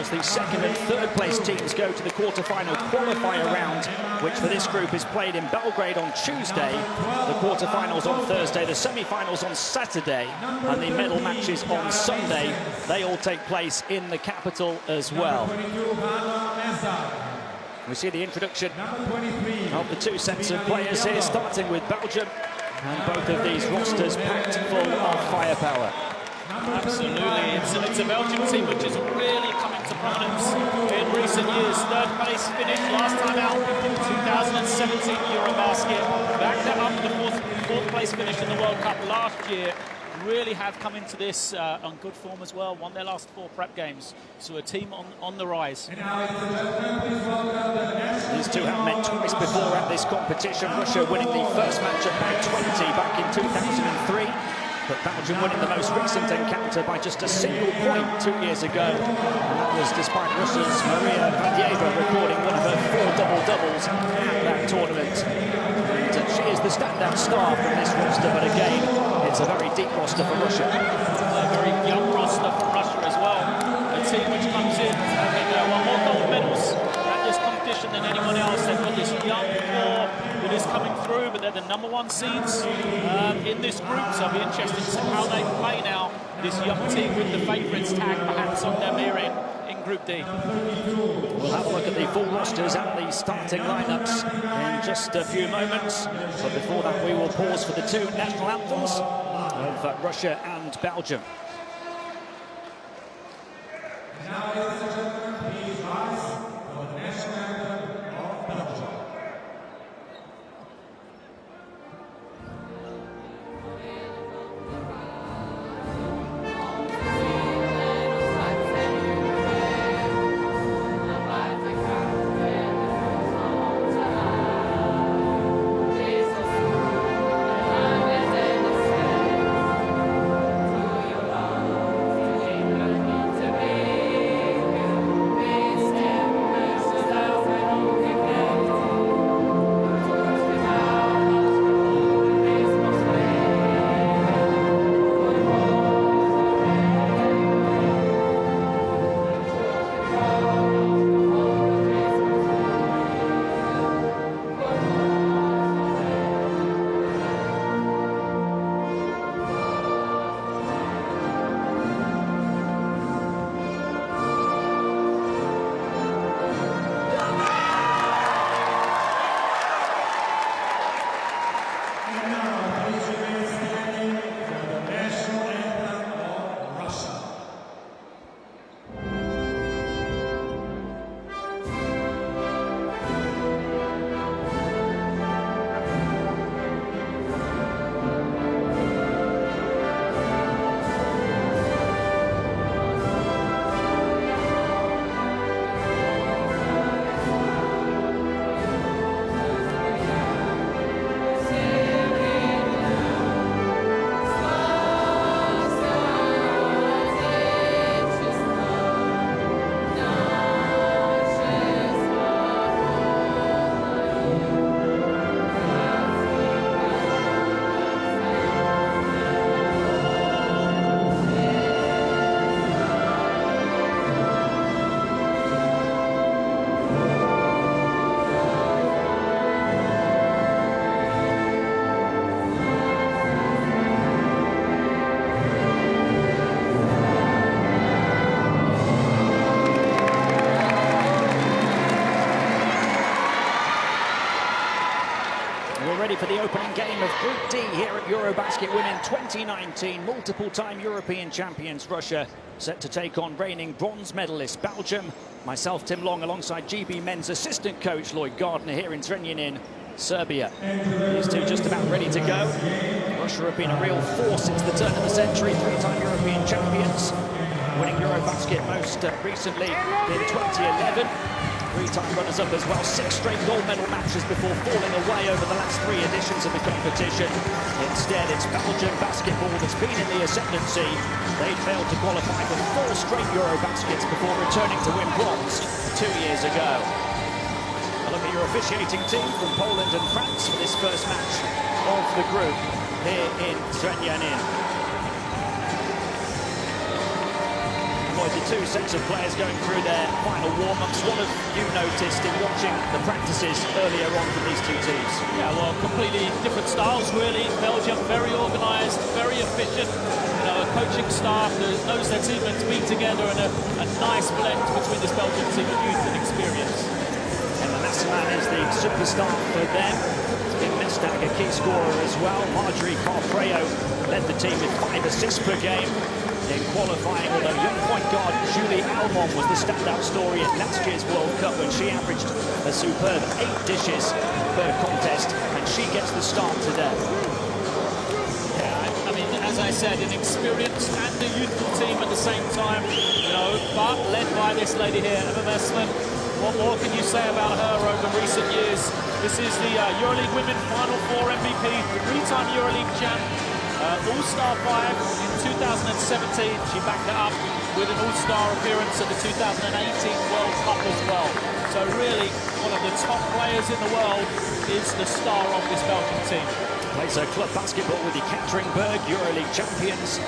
quarterfinals. The second and third place teams go to the quarterfinal qualifier round, which for this group is played in Belgrade on Tuesday. The quarterfinals on Thursday, the semi-finals on Saturday, and the medal matches on Sunday. They all take place in the capital as well. We see the introduction of the two sets of players here, starting with Belgium, and both of these rosters packed full of firepower. Absolutely, it's a Belgium team which is really coming to prominence in recent years. Third place finish last time out, 2017 EuroBasket. Backed them up with the fourth place finish in the World Cup last year. Really have come into this on good form as well. Won their last 4 prep games, so a team on the rise. These two have met twice before at this competition. Russia winning the first matchup by 20 back in 2003. But Belgium winning the most recent encounter by just a single point 2 years ago. And that was despite Russia's Maria Vadieva recording one of her 4 double-doubles at that tournament. And she is the standout star from this roster, but again, it's a very deep roster for Russia. A very young roster for Russia as well. A team which comes in having won more gold medals at this competition than anyone else. They've got this young core that is coming through, but they're the #1 seeds in this group, so I'll be interested to see how they play now. This young team with the favourites tag perhaps on them here in Group D. We'll have a look at the full rosters and the starting lineups in just a few moments. But before that, we will pause for the two national anthems of Russia and Belgium. For the opening game of Group D here at EuroBasket Women 2019, multiple-time European champions Russia set to take on reigning bronze medalist Belgium. Myself, Tim Long, alongside GB men's assistant coach Lloyd Gardner here in Zrenjanin, Serbia. These two just about ready to go. Russia have been a real force since the turn of the century, 3-time European champions, winning EuroBasket most recently in 2011. 3-time runners-up as well, 6 straight gold medal matches before falling away over the last 3 editions of the competition. Instead, it's Belgian basketball that's been in the ascendancy. They failed to qualify for 4 straight EuroBaskets before returning to win bronze 2 years ago. A look at your officiating team from Poland and France for this first match of the group here in Zrenjanin. Lloyd, the two sets of players going through their final warm-ups. What have you noticed in watching the practices earlier on from these two teams? Yeah, well, completely different styles, really. Belgium, very organised, very efficient. You know, a coaching staff that knows their team and to be together, and a nice blend between this Belgian team of youth and experience. Emma Messerman is the superstar for them. Kim Mestag, a key scorer as well. Marjorie Carpreo led the team with 5 assists per game. In qualifying, although young point guard Julie Almond was the standout story at last year's World Cup when she averaged a superb 8 dishes per contest, and she gets the start today. Yeah, I mean, as I said, an experienced and a youthful team at the same time, you know, but led by this lady here, Emma Messerman. What more can you say about her over recent years? This is the EuroLeague Women Final Four MVP, 3-time EuroLeague champ. All-Star 5 in 2017. She backed it up with an All-Star appearance at the 2018 World Cup as well. So really, one of the top players in the world is the star of this Belgian team. Plays her club basketball with the Ekaterinburg EuroLeague champions,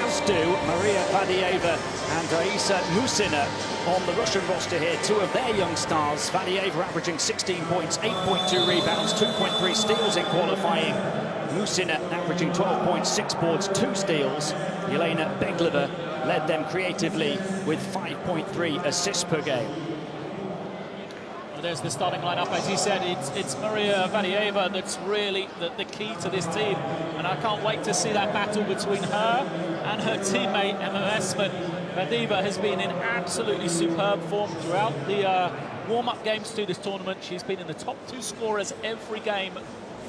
as do Maria Vadieva and Raisa Musina on the Russian roster here. Two of their young stars, Vadieva averaging 16 points, 8.2 rebounds, 2.3 steals in qualifying. Musina averaging 12 points, 6 boards, 2 steals. Elena Beglova led them creatively with 5.3 assists per game. Well, there's the starting lineup. As you said, it's Maria Vadieva that's really the key to this team. And I can't wait to see that battle between her and her teammate, Emma Messerman. Vadieva has been in absolutely superb form throughout the warm-up games to this tournament. She's been in the top 2 scorers every game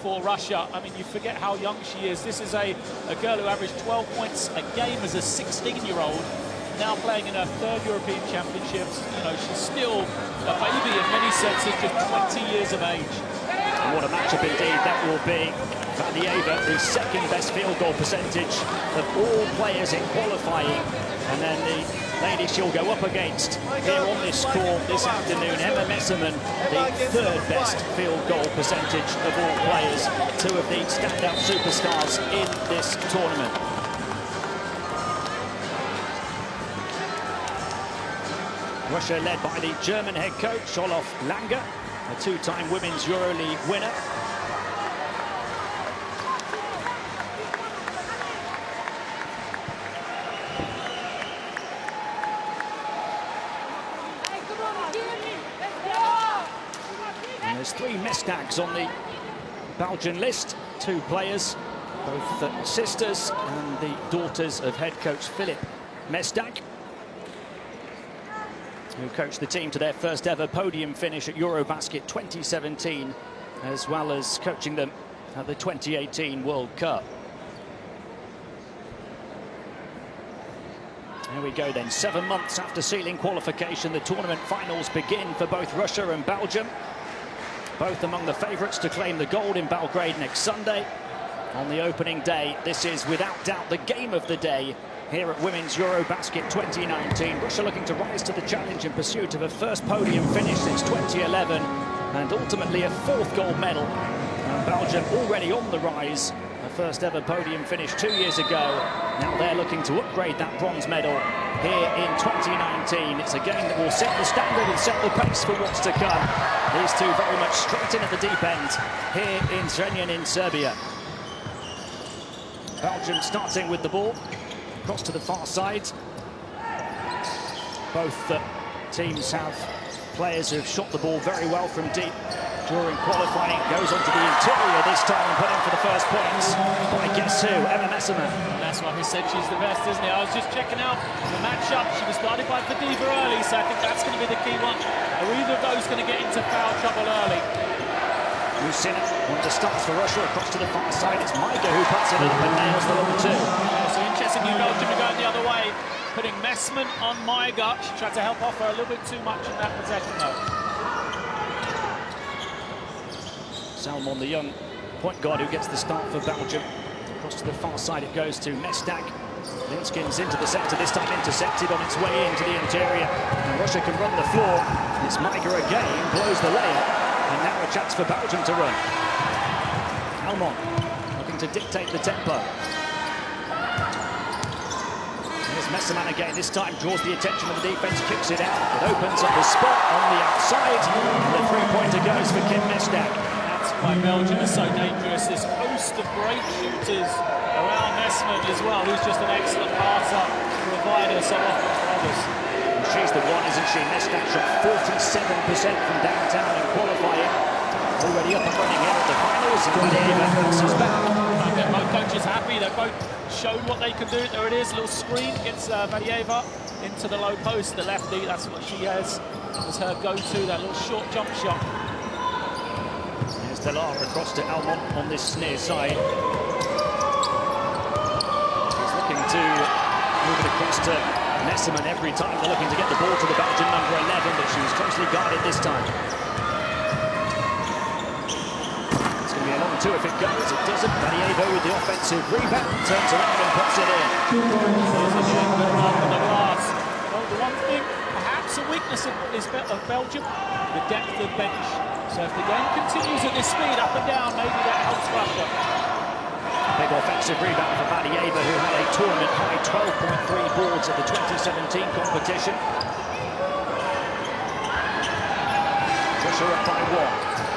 for Russia. I mean, you forget how young she is. This is a girl who averaged 12 points a game as a 16-year-old, now playing in her 3rd European Championships. You know, she's still a baby in many senses, just 20 years of age. And what a matchup indeed that will be. Vadieva, the 2nd best field goal percentage of all players in qualifying. And then the lady she'll go up against here on this court this afternoon, Emma Messerman, the 3rd best field goal percentage of all players. Two of the standout superstars in this tournament. Russia led by the German head coach Olaf Langer, a 2-time Women's EuroLeague winner. There's 3 Mestags on the Belgian list, 2 players, both the sisters and the daughters of head coach Philip Mestag, who coached the team to their first ever podium finish at EuroBasket 2017, as well as coaching them at the 2018 World Cup. Here we go then, 7 months after sealing qualification, the tournament finals begin for both Russia and Belgium. Both among the favourites to claim the gold in Belgrade next Sunday. On the opening day, this is without doubt the game of the day here at Women's EuroBasket 2019. Russia looking to rise to the challenge in pursuit of a first podium finish since 2011 and ultimately a 4th gold medal. And Belgium already on the rise, a first ever podium finish 2 years ago. Now they're looking to upgrade that bronze medal here in 2019. It's a game that will set the standard and set the pace for what's to come. These two very much straight in at the deep end here in Zrenjanin in Serbia. Belgium starting with the ball, across to the far side. Both teams have players who've shot the ball very well from deep during qualifying. Goes onto the interior this time and put in for the first points by guess who? Emma Messerman. That's why he said she's the best, isn't it? I was just checking out the matchup. She was guarded by Vadieva early, so I think that's going to be the key one. Are either of those going to get into foul trouble early? Musina, one of the starts for Russia, across to the far side. It's Maiga who puts it up and nails the number 2. Yeah, so interestingly, Belgium are going the other way, putting Messerman on Maiga. She tried to help off her a little bit too much in that possession, though. Salmon, the young point guard who gets the start for Belgium. Across to the far side it goes to Mestag. Linskins into the sector, this time intercepted on its way into the interior. And Russia can run the floor. It's Maiga again, blows the layup. And now a chance for Belgium to run. Almond looking to dictate the tempo. Here's Messerman again, this time draws the attention of the defense, kicks it out. It opens up the spot on the outside. And the three-pointer goes for Kim Mesdag. That's why Belgium is so dangerous. This host of great shooters around Messerman as well. He's just an excellent passer, provider so often for others. And she's the one, isn't she? Mesdag shot 47% from downtown in qualifying. Already up and running here at the finals. And Valieva passes back. I think both coaches happy. They both showed what they can do. There it is, a little screen against Valieva into the low post, the lefty. That's what she has as her go-to, that little short jump shot. Here's Delar across to Almond on this near side. He's looking to move it across to Messerman every time. They're looking to get the ball to the Belgian number 11, but she was closely guarded this time. A long two if it goes, it doesn't. Valieva with the offensive rebound, turns around and puts it in. Well, the one thing, perhaps a weakness of Belgium, the depth of bench. So if the game continues at this speed, up and down, maybe that helps Russia. Big offensive rebound for Valieva, who had a tournament high 12.3 boards at the 2017 competition. Russia up by 1.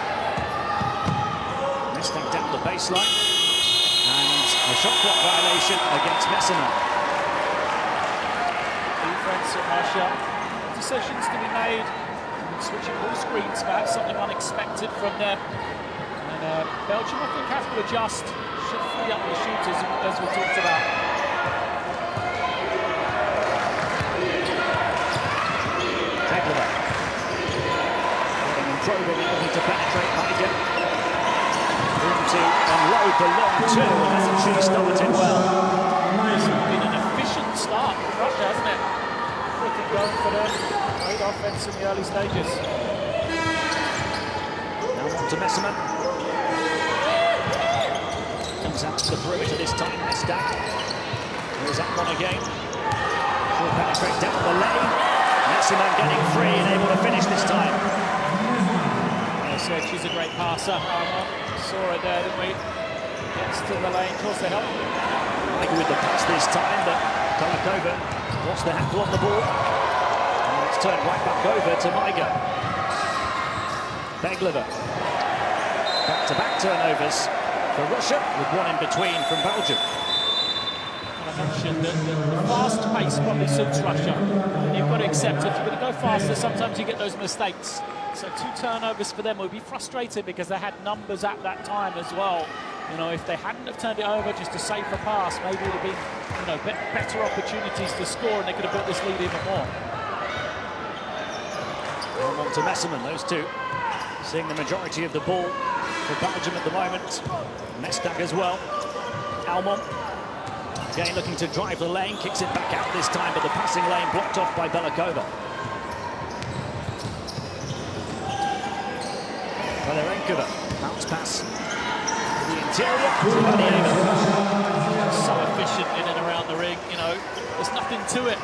Down the baseline, and a shot clock violation against Messerman. Defense of Russia, decisions to be made, switching ball screens back, something unexpected from them. And Belgium, I think, have to adjust, should free up the shooters, as we talked about. Begleva. And Trober looking to penetrate Heiger. To unload the long two, and hasn't she started well? It's been an efficient start for Russia, hasn't it? Everything going for them. Great offense in the early stages. Now on to Messerman. Comes out to the perimeter this time, Mesdag. Here's that one again. She'll penetrate down the lane. Messerman getting free and able to finish this time. As I said, she's a great passer. Saw it there, didn't we? Gets to the lane, tries to help. Heiger with the pass this time, but Kalakova lost the handle on the ball. And it's turned right back over to Heiger. Begleva. Back-to-back turnovers for Russia, with one in between from Belgium. And I mentioned that the fast pace probably suits Russia. And you've got to accept if you're going to go faster, sometimes you get those mistakes. So 2 turnovers for them would be frustrating because they had numbers at that time as well. You know, if they hadn't have turned it over, just a safer pass, maybe it would have been, you know, better opportunities to score, and they could have built this lead even more. On to Messerman, those two seeing the majority of the ball for Belgium at the moment. Mesdag as well. Almond again looking to drive the lane, kicks it back out this time, but the passing lane blocked off by Belikova. Valerenkova, bounce pass to the interior to Valieva. So efficient in and around the ring, you know, there's nothing to it.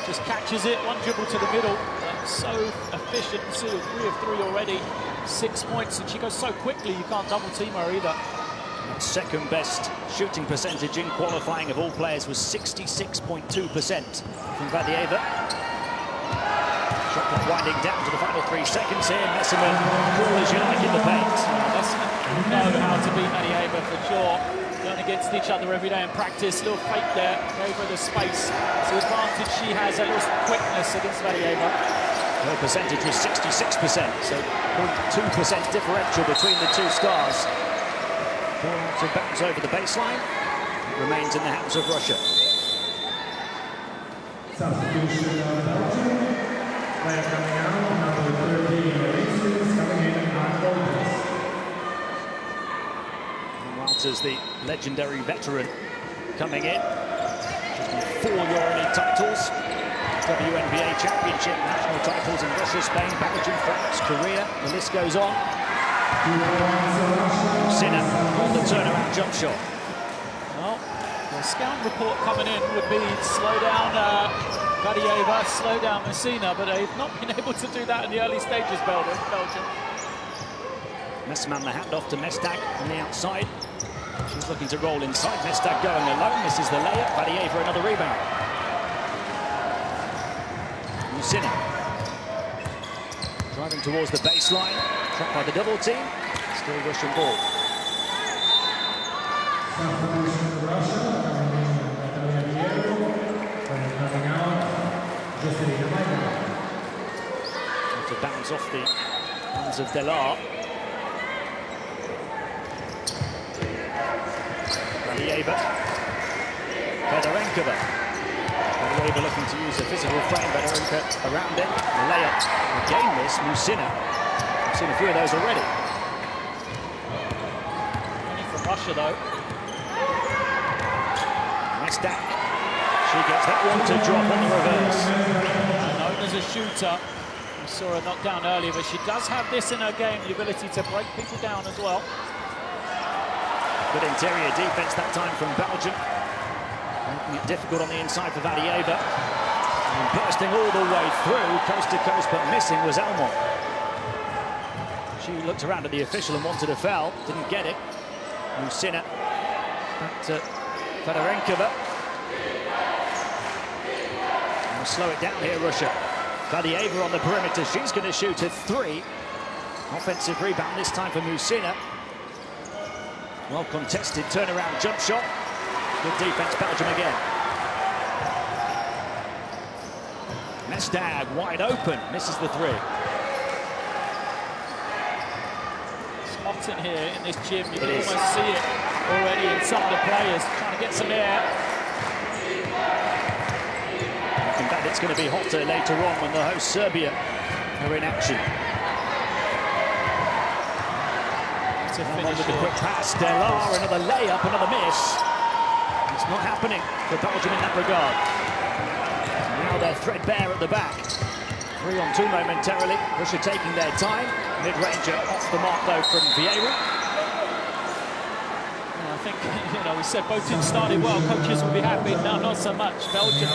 Just catches it, one dribble to the middle. So efficient, see 3 of 3 already, 6 points, and she goes so quickly you can't double team her either. Second best shooting percentage in qualifying of all players was 66.2% from Valieva. Shot clock winding down to the final 3 seconds here. Messerman, cool as you like in the paint. Messerman know how to beat Valieva for sure. Going against each other every day in practice. Little fake there, gave her the space. It's the advantage she has, a little quickness against Valieva. Her percentage was 66%, so 0.2% differential between the 2 stars. Ball to bounce over the baseline. It remains in the hands of Russia. Substitution of Belgium. Player coming out, number 13, Mauritius, coming in at goalpost. Walters, the legendary veteran, coming in. 4 EuroLeague titles, WNBA championship, national titles in Russia, Spain, Belgium, France, Korea, the list goes on. Sinner on the turnaround jump shot. Well, the scout report coming in would be slow down Valieva, slow down Messina, but they've not been able to do that in the early stages, Belgium. Messerman the handoff to Mesdag on the outside. She's looking to roll inside. Mesdag going alone. This is the layup. Valieva another rebound. Musina. Driving towards the baseline. Trapped by the double team. Still Russian ball. To bounce off the hands of Delar. Valieva. Fedorenkova. Valieva looking to use a physical frame. Fedorenko around it. The layup. Again miss. Musina. I've seen a few of those already. Only from Russia though. Mestak. She gets that one to drop on the reverse. Known as a shooter. We saw her knock down earlier, but she does have this in her game, the ability to break people down as well. Good interior defense that time from Belgium. Making it difficult on the inside for Valieva. And bursting all the way through, coast to coast, but missing was Elmont. She looked around at the official and wanted a foul, didn't get it. Musina back to Fedorenkova. And slow it down here, Russia. Valieva on the perimeter, she's going to shoot a three. Offensive rebound this time for Musina. Well contested turnaround jump shot. Good defense, Belgium again. Mestak wide open, misses the three. It's hot in here in this gym. You can almost see it already in some of the players trying to get some air. In fact, it's going to be hotter later on when the host Serbia are in action. To finish with a quick pass, Delar, another layup, another miss. It's not happening for Belgium in that regard. Now they're threadbare at the back. 3-on-2 momentarily. Russia taking their time. Mid-ranger off the mark though from Vieira. I think, we said both teams started well, coaches will be happy. Now, not so much. Belgium,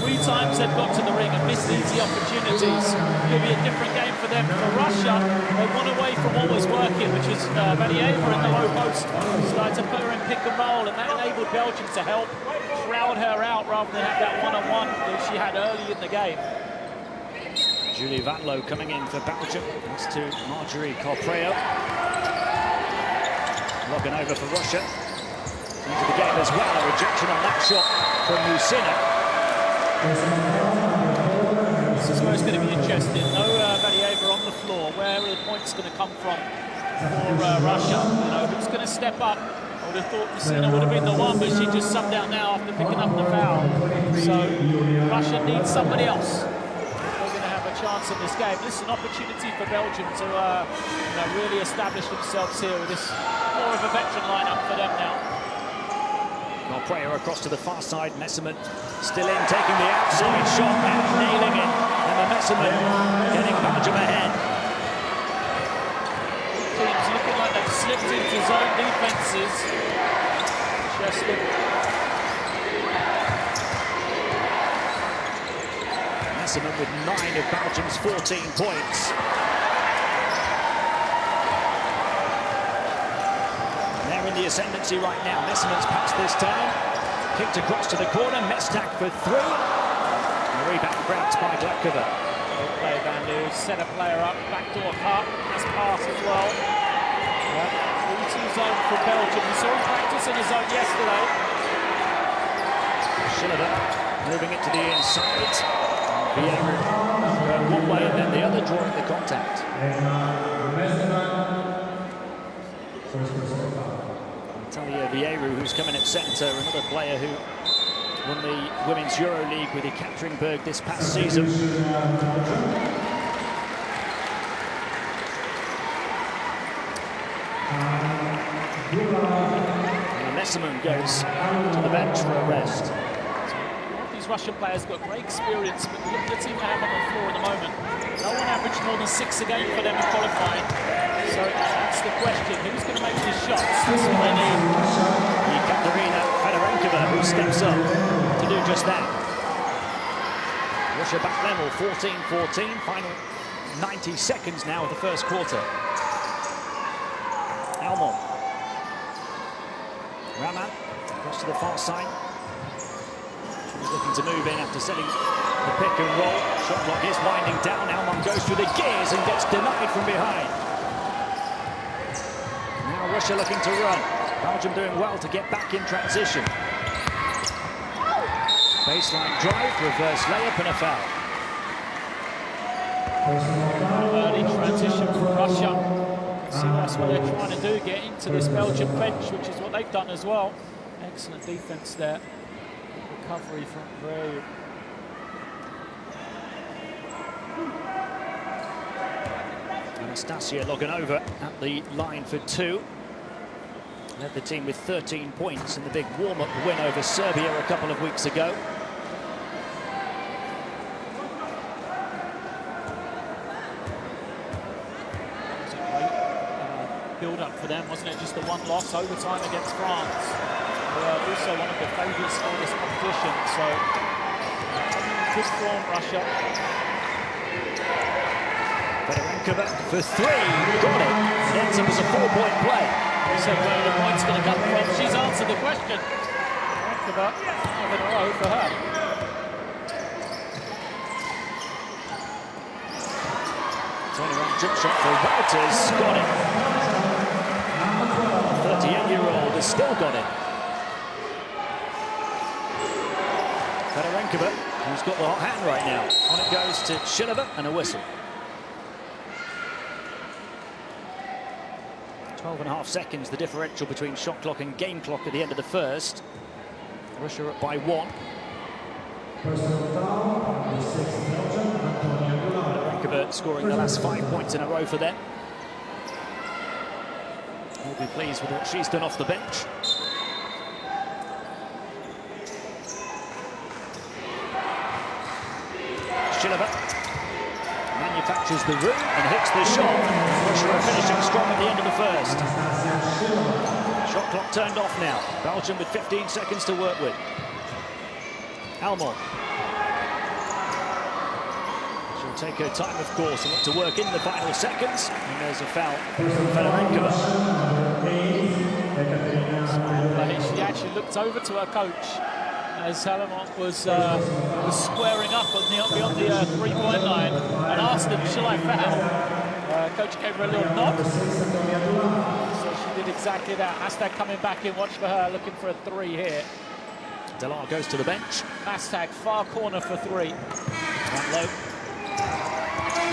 3 times they've got to the ring and missed easy opportunities. It'll be a different game for them. For Russia, they won away from what was working, which was Valieva in the low post. Started to put her in pick and roll, and that enabled Belgium to help crowd her out rather than have that one-on-one that she had early in the game. Julie Vatlo coming in for Belgium. Next to Marjorie Corpreo. Logging over for Russia. Into the game as well. A rejection on that shot from Musina. This is where it's going to be interesting. No Valieva on the floor. Where are the points going to come from for Russia? Who's going to step up? I would have thought Musina would have been the one, but she just subbed out now after picking up the foul. So Russia needs somebody else. They're going to have a chance in this game. This is an opportunity for Belgium to really establish themselves here with this more of a veteran lineup for them now. Prayer across to the far side. Messerman still in, taking the outside shot and nailing it. And Messerman getting Belgium ahead. Teams looking like they've slipped into zone defenses. Messerman with 9 of Belgium's 14 points. In the ascendancy right now. Messerman's passed this time. Kicked across to the corner. Mestak for 3. The rebound grabbed by Gladkova. Good play, Van Loo. Set a player up. Backdoor cut. Nice pass as well. 3-2 zone for Belgium. We saw him practice in the zone yesterday. Schiller moving it to the inside. Vieira going one way and then the other, drawing the contact. Natalia Vieira, who's coming at centre, another player who won the Women's EuroLeague with Ekaterinburg this past season. And Messerman goes to the bench for a rest. These Russian players have got great experience, but look at the team they have on the floor at the moment. No one averaged more than 6 a game for them in qualifying. So that's the question. Who's going to make these shots? That's what they need. Ekaterina Fedorenkova, who steps up to do just that. Russia back level, 14-14. Final 90 seconds now of the first quarter. Elmont. Raman across to the far side. looking to move in after setting the pick and roll. Shot clock is winding down. Almond goes through the gears and gets denied from behind. Now Russia looking to run. Belgium doing well to get back in transition. Baseline drive, reverse layup and a foul. Early transition from Russia. See, that's what they're trying to do, get into this Belgian bench, which is what they've done as well. Excellent defense there. Recovery from Ray. Anastasia Loganova at the line for two. Led the team with 13 points in the big warm-up win over Serbia a couple of weeks ago. Build-up for them, wasn't it? Just the one loss, overtime against France. Also one of the favourites for this competition, so good form, Russia. Fedorenkova for three, got it. It ends up as a 4-point play. You said where the point's going to come from. She's answered the question. Fedorenkova, 5 in a row for her. Turnaround jump shot for Walters, got it. 38-year-old has still got it. Fedorenkova, who's got the hot hand right now. On it goes to Shilova and a whistle. 12.5 seconds, the differential between shot clock and game clock at the end of the first. Russia up by 1. Fedorenkova scoring the last 5 points in a row for them. We'll be pleased with what she's done off the bench. Shilova manufactures the room and hits the shot. Russia are finishing strong at the end of the first. Shot clock turned off now. Belgium with 15 seconds to work with. Almond. She'll take her time, of course, and look to work in the final seconds. And there's a foul from Fedorenkova. She actually looked over to her coach as Salamont was squaring up beyond the 3-point line and asked him, shall I foul? Coach gave her a little nod. So she did exactly that. Hashtag coming back in, watch for her, looking for a 3 here. Delar goes to the bench. Hashtag far corner for 3. That low.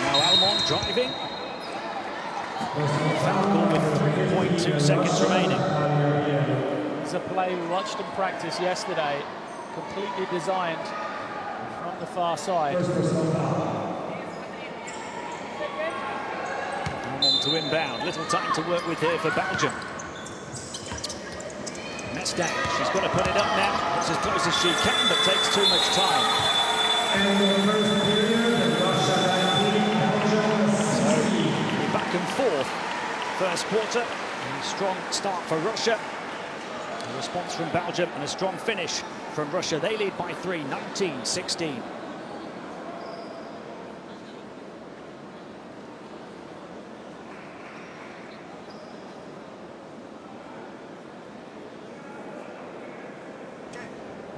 Now Almond driving. Foul call with 3.2 seconds remaining. It's a play we watched them practice yesterday. Completely designed from the far side. Almond to inbound. Little time to work with here for Belgium. Mestag, she's got to put it up now. It's as close as she can, but takes too much time. So, back and forth. First quarter. A strong start for Russia. A response from Belgium and a strong finish from Russia. They lead by 3, 19-16.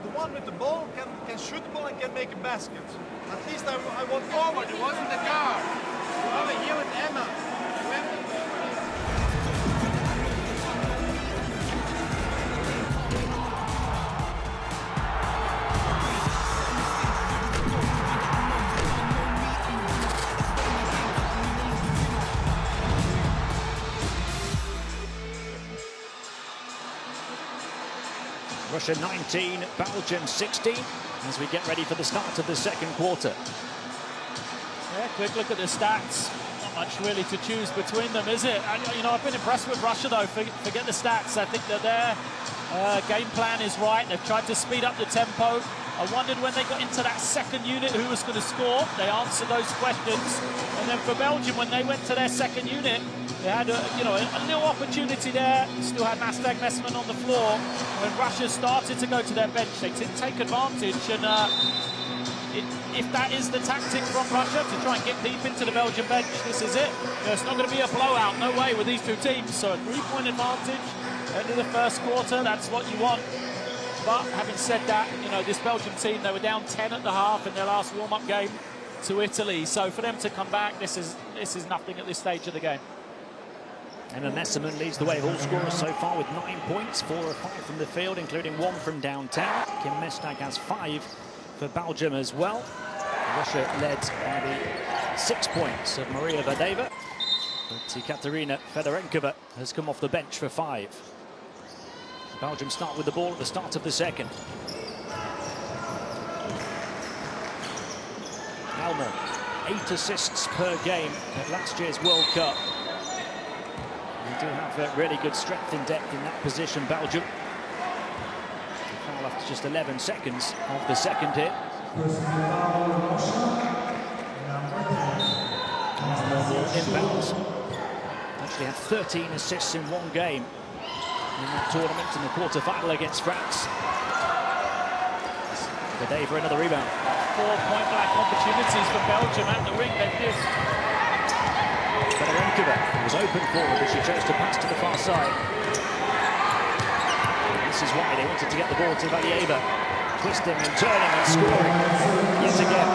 The one with the ball can shoot the ball and can make a basket. At least I want forward. It wasn't the guard. Over here with Emma. Russia 19, Belgium 16, as we get ready for the start of the second quarter. Yeah, quick look at the stats. Not much really to choose between them, is it? And, you know, I've been impressed with Russia, though. Forget the stats. I think that their game plan is right. They've tried to speed up the tempo. I wondered when they got into that second unit who was going to score. They answered those questions. And then for Belgium, when they went to their second unit, they had a little opportunity there. Still had Mastag Messman on the floor. When Russia started to go to their bench, they didn't take advantage. And if that is the tactic from Russia, to try and get deep into the Belgian bench, this is it. It's not going to be a blowout, no way, with these two teams. So a 3-point advantage into the first quarter, that's what you want. But having said that, you know, this Belgium team, they were down 10 at the half in their last warm-up game to Italy. So for them to come back, this is nothing at this stage of the game. Emma Messerman leads the way of all scorers so far with 9 points, 4 or 5 from the field, including 1 from downtown. Kim Mestag has 5 for Belgium as well. Russia led by the 6 points of Maria Vadeva. But Katerina Fedorenkova has come off the bench for 5. Belgium start with the ball at the start of the second. Almond, 8 assists per game at last year's World Cup. They do have really good strength and depth in that position, Belgium. Foul after just 11 seconds of the second hit. Inbounds. Actually had 13 assists in one game in that tournament in the quarter-final against France. Vadeva another rebound. 4 point-blank opportunities for Belgium at the ring. They've missed. Fedorenkova was open forward, but she chose to pass to the far side. This is why they wanted to get the ball to Valieva. Twisting and turning and scoring yet again.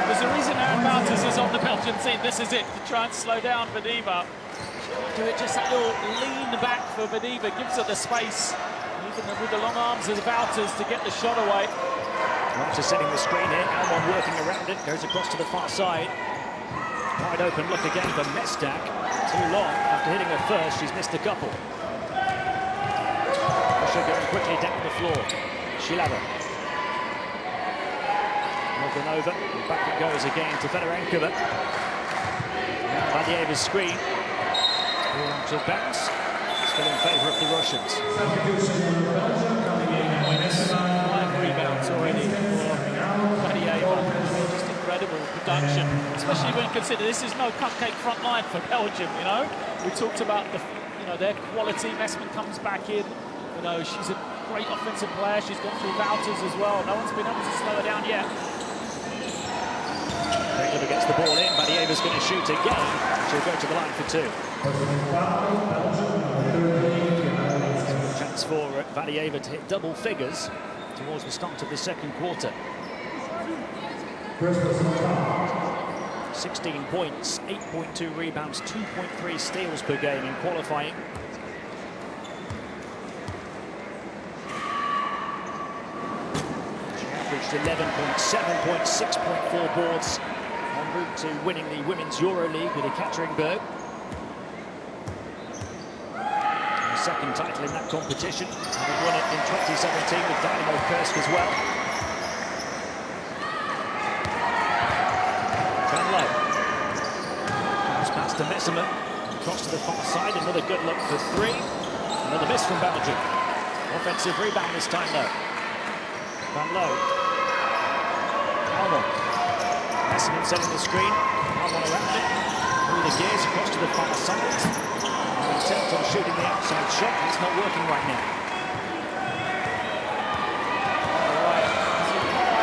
There's a reason Aaron Bartels is on the Belgian team. This is it, to try and slow down Vadeva. Do it just a little lean back for Vadeva, gives her the space, even with the long arms of Wouters to get the shot away. Wouters setting the screen here, Almond working around it, goes across to the far side. Wide open look again for Mestag. Too long. After hitting her first, she's missed a couple. Russia going quickly down the floor. Shilava. Over, and back it goes again to Fedorenkova. Vadieva's screen. To bounce. Still in favour of the Russians. 5 rebounds already for Vadieva. Just incredible production, especially when you consider this is no cupcake front line for Belgium. You know, we talked about their quality. Messman comes back in. You know, she's a great offensive player. She's gone through Wouters as well. No one's been able to slow her down yet. Fedorenkova gets the ball in. Vadieva's going to shoot again. She'll go to the line for 2. Chance for Vadieva to hit double figures towards the start of the second quarter. 16 points, 8.2 rebounds, 2.3 steals per game in qualifying. She averaged 11.7 points, 6.4 boards, en route to winning the Women's EuroLeague with Ekaterinburg. Her second title in that competition. Having won it in 2017 with Dynamo Kursk as well. Van Loo. Pass pass to Messerman. Across to the far side. Another good look for 3. Another miss from Belgium. Offensive rebound this time though. Van Loo. Almond. Messerman setting the screen. Almond around it. Through the gears across to the far side. An attempt on shooting the outside shot. It's not working right now.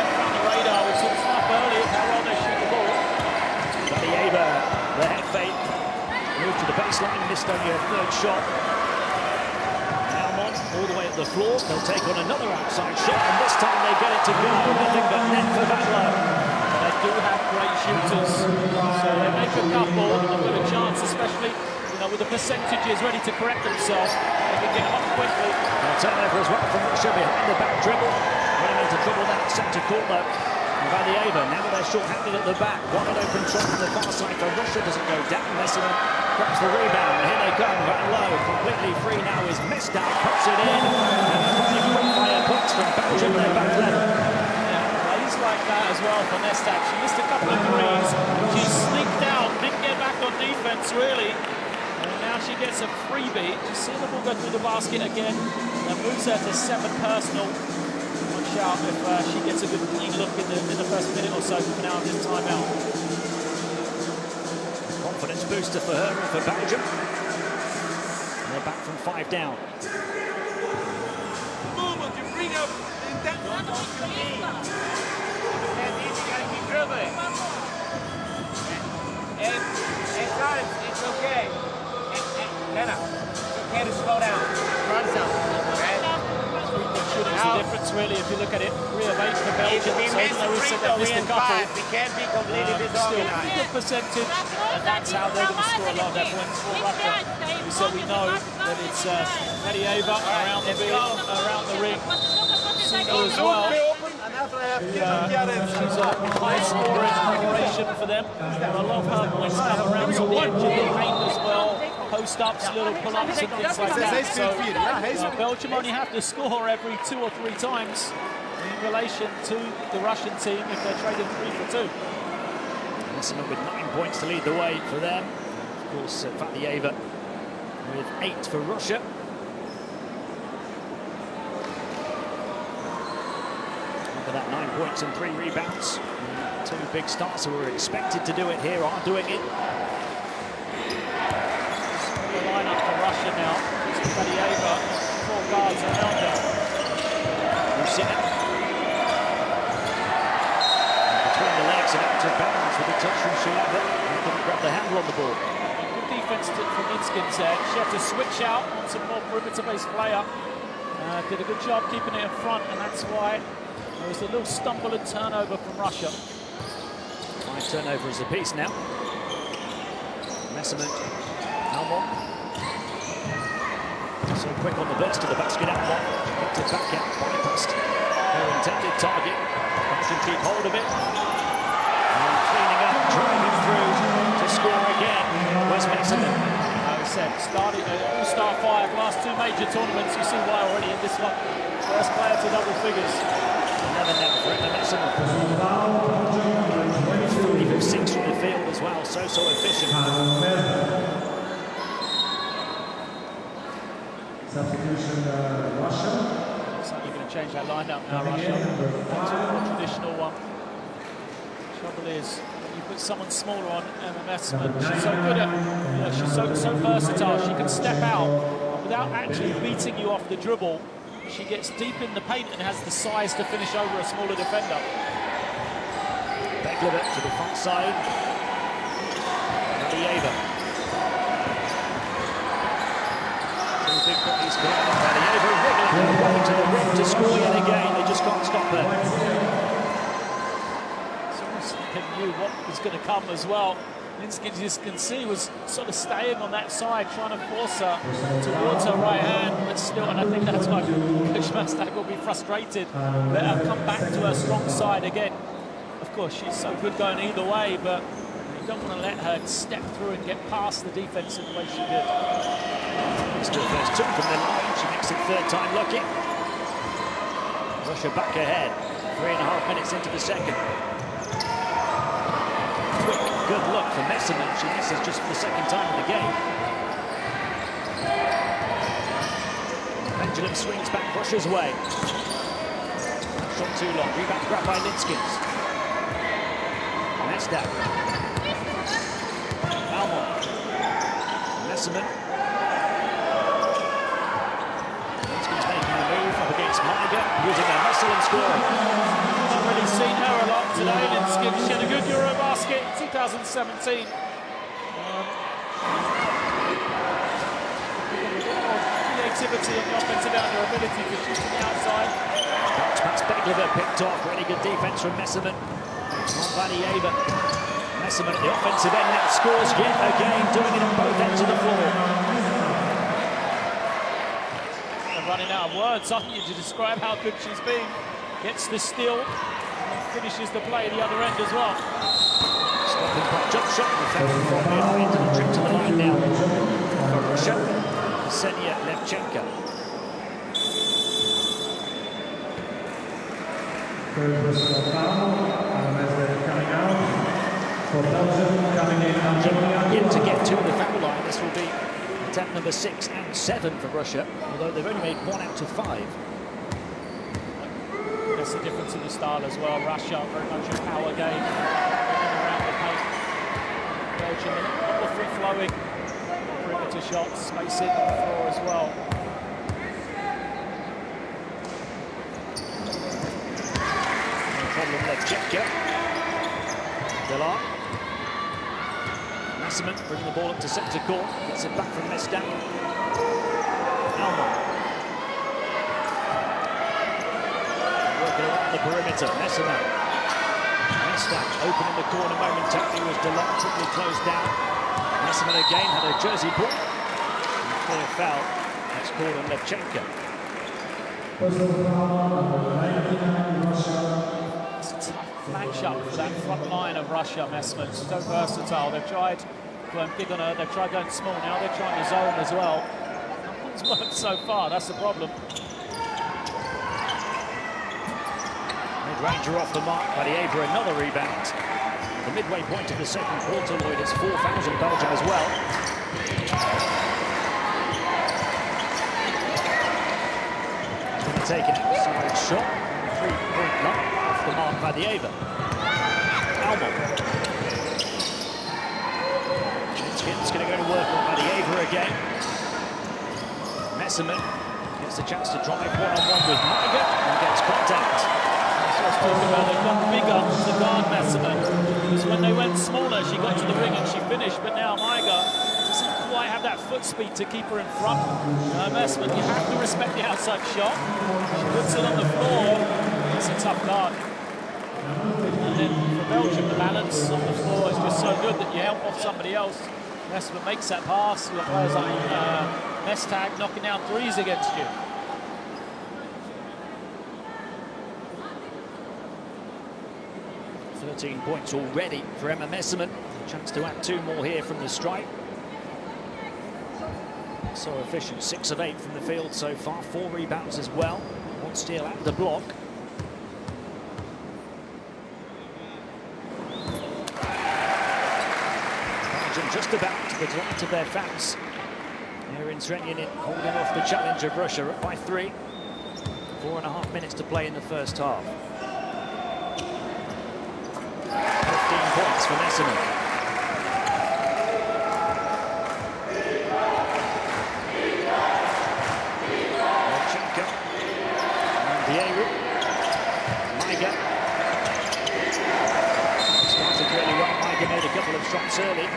On the radar, we saw snap earlier how well they shoot the ball. Vadieva, the head fake. Moved to the baseline, missed only her 3rd shot. Almond all the way at the floor. They'll take on another outside shot, and this time they get it to go. Nothing but net for Van Loo. They do have great shooters, so they make a couple. They've got a chance, especially with the percentages ready to correct themselves. They can get up quickly. And a turnover as well from Russia behind the back dribble. Running into trouble down at centre court though. And Vadieva, now that they're short-handed at the back. Wide open shot from the far side for Russia. Doesn't go down. Messerman grabs the rebound. Here they come. Van Loo completely free now is Mestag. Puts it in. And 5 quick-fire points from Belgium. They're back level. Plays like that as well for Mestag. She missed a couple of threes. She sneaked out. Didn't get back on defense really. And now she gets a freebie. You see the ball go through the basket again. That moves her to 7 personal. Watch out if she gets a good clean look in the first minute or so coming out of this timeout. Confidence booster for her and for Belgium. And they're back from 5 down. Moment you bring up that and guys, it's okay. Hannah, it's okay to slow down. Run some, okay? Shooting's the difference difference, really, if you look at it. 3 of 8 for If Belgium. we So miss even the though we free said throw, they we missed in a couple, 5. We can't be completely still disorganized. good percentage, and that's how they're going to score a lot of their points for Russia. So we know that it's Medieva around the ring. Suno as well. She's a high-scoring operation for them. A lot of her points come around the edge of the paint as well. Post-ups, little pull-ups and things like that. So Belgium only have to score every 2 or 3 times in relation to the Russian team if they're trading 3 for 2. Messerman with 9 points to lead the way for them. Of course, Valieva with 8 for Russia. Look at that, 9 points and 3 rebounds. 2 big stars who were expected to do it here are doing it. The lineup for Russia now. Valieva, 4 guards around her. Rusina. Between the legs and out of bounds with a touch from Shulava. He couldn't grab the handle on the ball. Good defense from Inskin's there. She had to switch out on some more perimeter-based player. Did a good job keeping it in front, and that's why there was a little stumble and turnover from Russia. 5 turnovers apiece now. Messerman, Almont. So quick on the burst to the basket, Almont. Kicked it back out, bypassed her intended target. Can keep hold of it. And cleaning up, driving through to score again. Where's Messerman? Like I said, started all-star 5, last 2 major tournaments. You see why already in this one. First player to double figures. 11 now for Emma Messerman. 3 from 6 from the field as well, so efficient. Substitution Russia. Looks like you're going to change that lineup now, Russia. Back to the more traditional one. Trouble is, when you put someone smaller on Emma Messerman, she's so good at, she's so versatile. She can step out without actually beating you off the dribble. She gets deep in the paint and has the size to finish over a smaller defender. Begleva to the front side. Valieva. 2 big bodies colliding. Valieva wriggling away to the rim to score yet again. They just can't stop her. It's almost like they knew what was going to come as well. Linskin, you can see, was sort of staying on that side, trying to force her towards her right hand, but still, and I think that's why Coach Mastak will be frustrated. Let her come back to her strong side again. Of course, she's so good going either way, but you don't want to let her step through and get past the defense in the way she did. Still first 2 from the line. She makes it 3rd time lucky. Russia back ahead. 3.5 minutes into the second. Quick, good look for Messerman. She misses just for the 2nd time in the game. Pendulum swings back Russia's way. Shot too long. Rebound grabbed by Linskins. Mesdak. Almont. Messerman. Linskins making the move up against Maiga, using her muscle and scoring. Not really seen her a lot today. Linskin, she had a good EuroBasket in 2017. Creativity on the offensive end, her ability to shoot from the outside. Bounce pass Begleva picked off. Really good defense from Messerman. On Valieva. Messerman at the offensive end now scores yet again, doing it on both ends of the floor. I'm running out of words, aren't you, to describe how good she's been. Gets the steal and finishes the play at the other end as well. Stopping pop jump shot, effective from behind, and a trip to the line now for Russia. Ksenia Levchenka. Third personal foul. Messerman coming out. For Belgium coming in. Yet to get to the foul line. This will be attempt number 6 and 7 for Russia, although they've only made 1 out of 5. That's the difference in the style as well. Russia, very much a power game. Around the paint. Belgium, a lot of free-flowing perimeter shots, spacing on the floor as well. Problem Levchenka. Delar. Messerman bringing the ball up to centre court. Gets it back from Mesdak. Almont. the perimeter. Messerman. Mestak open in the corner momentarily, was delightfully closed down. Messerman again had a jersey pull. Clear foul. That's called on Levchenko. Personal foul, number 99, Russia. It's a tough matchup for that front line of Russia, Messerman. So versatile. They've tried going big on her, they've tried going small, now they're trying to zone as well. Nothing's worked so far, that's the problem. Mid-ranger off the mark by Dieva, another rebound. The midway point of the second quarter, Lloyd, it's 4 fouls in Belgium as well. Going to take an outside shot, 3-point line off the mark by Dieva. Almond. It's going to go to work on Dieva again. Messerman gets a chance to drive one-on-one with Maiga and gets contact. That's what I was talking about. They've gone bigger to guard Messerman. Because when they went smaller, she got to the ring and she finished. But now Maiga doesn't quite have that foot speed to keep her in front. Messerman, you have to respect the outside shot. She puts it on the floor. It's a tough guard. And then for Belgium, the balance on the floor is just so good that you help off somebody else. Messerman makes that pass. You've got players like Mestak knocking down threes against you. $13 points already for Emma Messerman. A chance to add 2 more here from the stripe. So efficient, 6 of 8 from the field so far, 4 rebounds as well. 1 steal at the block. Just about to the delight of their fans. Here in Zrenjanin, holding off the challenge of Russia, up by 3. 4.5 minutes to play in the first half. 15 points for Messerman. Levchenko. And Dieva. Maiga. Started really well. Maiga made a couple of shots early.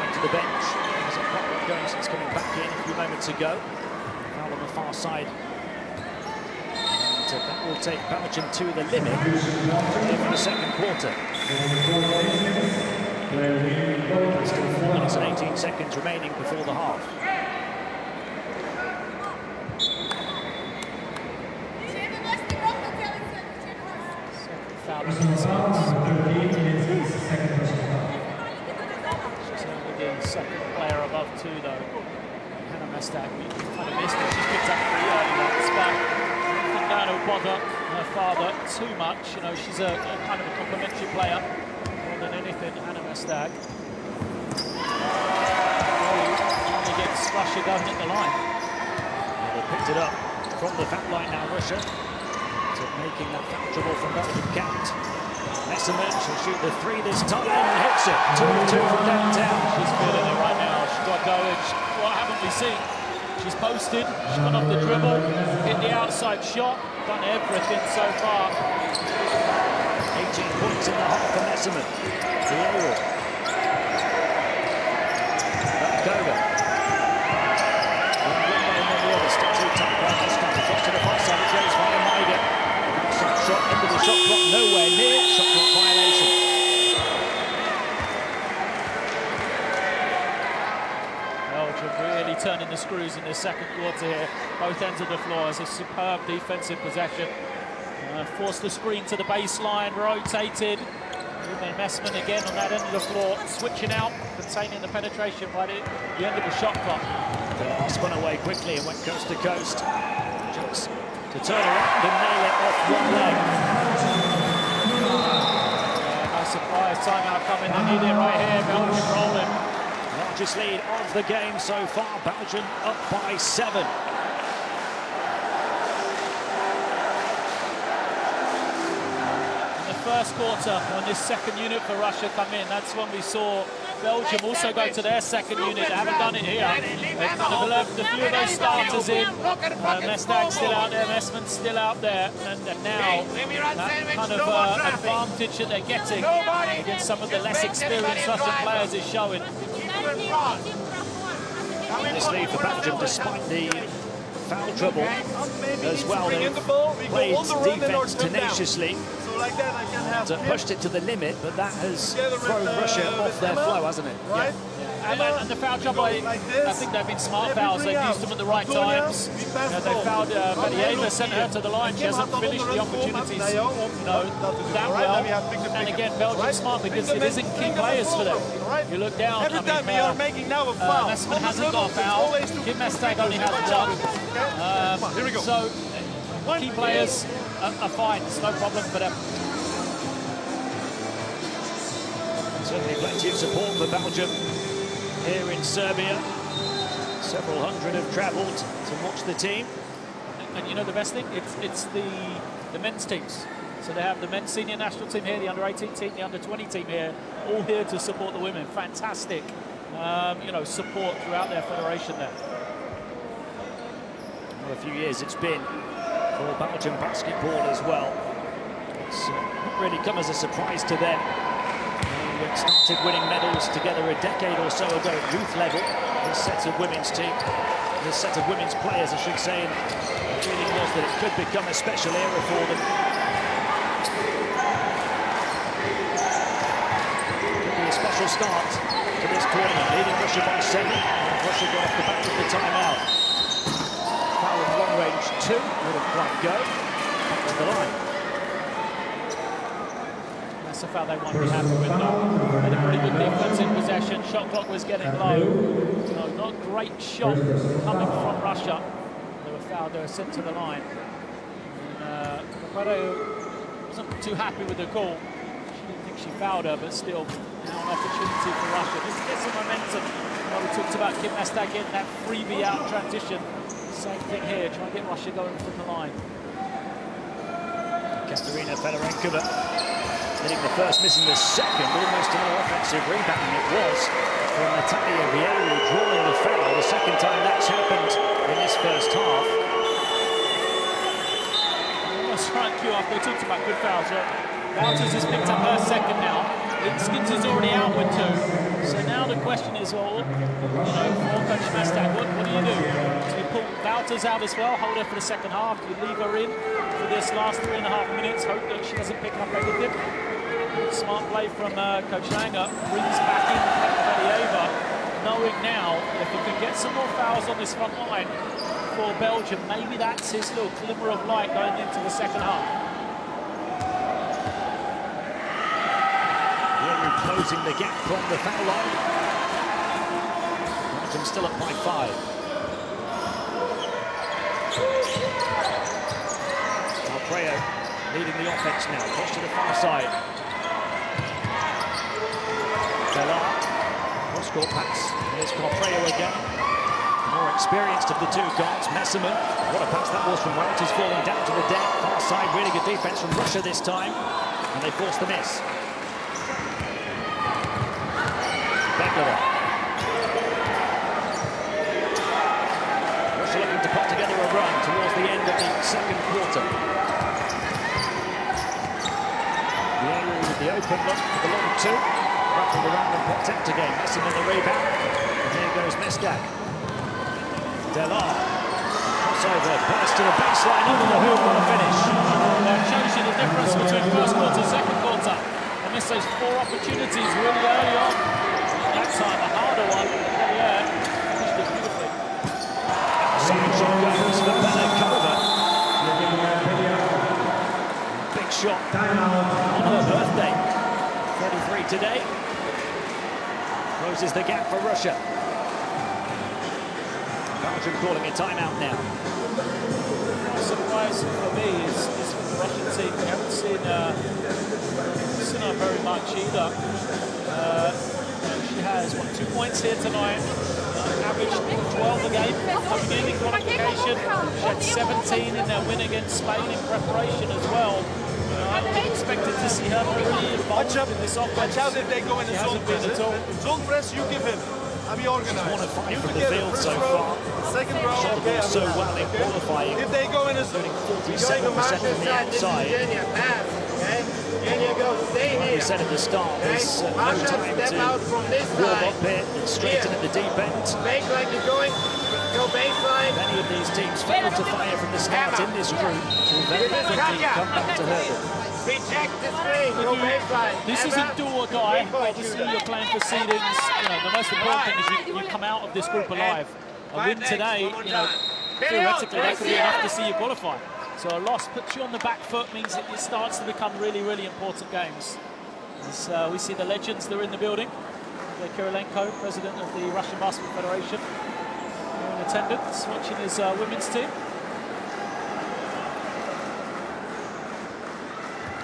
To the bench. Hasn't quite got going since coming back in a few moments ago. Foul on the far side. And that will take Belgium to the limit for the second quarter. Still 4 minutes and 18 seconds remaining before the half. Second player above 2 though. Hannah Mestak kind of missed it. She's picked up 3 early ones, but I don't think that'll bother her father too much. You know, she's a kind of a complimentary player more than anything. Hannah Mestak only gets Russia going at the line. Yeah, they picked it up from the foul line now, Russia. So making that foul trouble from Belgium count. Messerman, she'll shoot the 3 this time and hits it. 2 of 2 from downtown. She's feeling it right now. She's got going. What haven't we seen? She's posted. She's gone off the dribble, hit the outside shot, done everything so far. 18 points in the half for Messerman. Dieva. Back over. One window and then the other. Still too tight by Mestak. Across to the far side. It goes via Maiga. Shot into the shot clock, nowhere near. Shot clock violation. Belgium really turning the screws in the second quarter here. Both ends of the floor. It's a superb defensive possession. Forced the screen to the baseline, rotated. Ruben Messerman again on that end of the floor, switching out, containing the penetration by the end of the shot clock. They spun away quickly and went coast to coast. Just to turn around and nail it off one leg. No surprise, timeout coming. They need it right here. Belgium rolling. Largest lead of the game so far. Belgium up by 7. In the first quarter, when this second unit for Russia come in, that's when we saw Belgium also go to their second unit. They haven't done it here. They've kind of left a few of those starters in. Mestak's still out there, Messerman's still out there. And now, that kind of advantage that they're getting against some of the less experienced Russian players is showing. This lead for Belgium, despite the foul trouble Maybe as well. bring in They've the ball, we played go on the run and defense knock them down. tenaciously. So like that I can have him Pushed it to the limit, but that has together thrown with, Russia with off their Emma, flow, hasn't it? right? And the foul trouble, like I this. think they've been smart Every fouls. They've bring used out. them at the right Antonia, times. we You pass know, they ball. fouled Badieva, Look sent here. her to the line. She Kim hasn't had finished on the run, opportunities, They all you know, that right? well. Now we have picked And the again, pick. Belgium Right? smart because Bring it them isn't in, key bring them players for them. forward, right? You look down, Every I mean, time we are making now a foul. Messman hasn't got a It's foul. always two Kim Mestag people. only has Watch one. out. Okay? Come on, here we go. So, key players are fine. It's no problem for them. Certainly plenty of support for Belgium here in Serbia. Several hundred have travelled to watch the team. And you know the best thing? It's the men's teams. So they have the men's senior national team here, the under-18 team, the under-20 team here, all here to support the women. Fantastic, you know, support throughout their federation there. Well, a few years it's been for Belgian basketball as well. It's not really come as a surprise to them. They started winning medals together a decade or so ago at youth level. This set of women's players, I should say, and the feeling was that it could become a special era for them. Could be a special start to this tournament, leading Russia by 7. Russia got off the back of the timeout. Foul in long range 2, wouldn't quite go. Back to the line. That's a foul they won't be happy with though. Had a pretty good defense in possession. Shot clock was getting low. You know, not a great shot coming from Russia. They were fouled, they were sent to the line. And wasn't too happy with the call. She didn't think she fouled her, but still now an opportunity for Russia. Just to get some momentum. You know, we talked about Kim Mestag getting that freebie out transition. Same thing here, try and get Russia going from the line. Katerina Fedorenkova hitting the first, missing the second, almost an offensive rebound it was from Natalia Vieru drawing the foul, the second time that's happened in this first half. That's right, kickoff. They talked about good fouls. Wouters has picked up her second now. Linskins is already out with 2. So now the question is, well, you know, for Coach Mestag, what do you do? Do you pull Wouters out as well, hold her for the second half? Do you leave her in for this last 3.5 minutes, hope that she doesn't pick up anything? Smart play from Coach Langer, brings back in Badieva, knowing now if he can get some more fouls on this front line for Belgium, maybe that's his little glimmer of light going into the second half. Closing the gap from the foul line. Belgium still up by 5. Alfredo leading the offense now, cross to the far side. Bellar, cross-court pass. Here's Alfredo again. The more experienced of the two guards, Messerman. What a pass that was from Wouters, falling down to the deck. Far side, really good defense from Russia this time. And they force the miss. Russia looking to put together a run towards the end of the second quarter. Vieru with the open look for the long 2. Rattled around and protect again. Messing in the rebound. And here goes Mestag. Delar. Crossover. Burst to the baseline. Over the hoop. What a finish. Well, it shows you the difference between first quarter and second quarter. They missed those 4 opportunities really early on. That time, a harder one. Yeah, finished it beautifully. Second shot goes for Belikova. Big shot on her birthday. 33 today. Closes the gap for Russia. Belgium calling a timeout now. The surprise for me is from the Russian team. We haven't seen her very much either. She has, 2 points here tonight. Averaged 12 a game coming in qualification. She had 17 in their win against Spain in preparation as well. I expected to see her really involved in this offense. Watch out if they go in the zone press. Zone press, you give him. I'll be organized. 1 of 5 you from the together, field first so row, far. Second row, Shot the okay. ball so well in qualifying. If they go in a zone, 47% from the outside. Pass, okay? Can you go stay Like here? we said at the start, there's no Russia, time step out to from this warm side. up here. It's straight in at the deep end. Fake like you're going. Go baseline. Many of these teams fail to fire from the start in this group. Will very quickly come back to hurt them. Reject the screen. Go baseline. This is a do or die. Obviously, you're playing for seedings. You know, the most important thing is you come out of this group alive. A win today, you know, theoretically that could be enough to see you qualify. So a loss puts you on the back foot, means that it starts to become really, really important games. As we see the legends that are in the building. Kirilenko, president of the Russian Basketball Federation, in attendance, watching his women's team.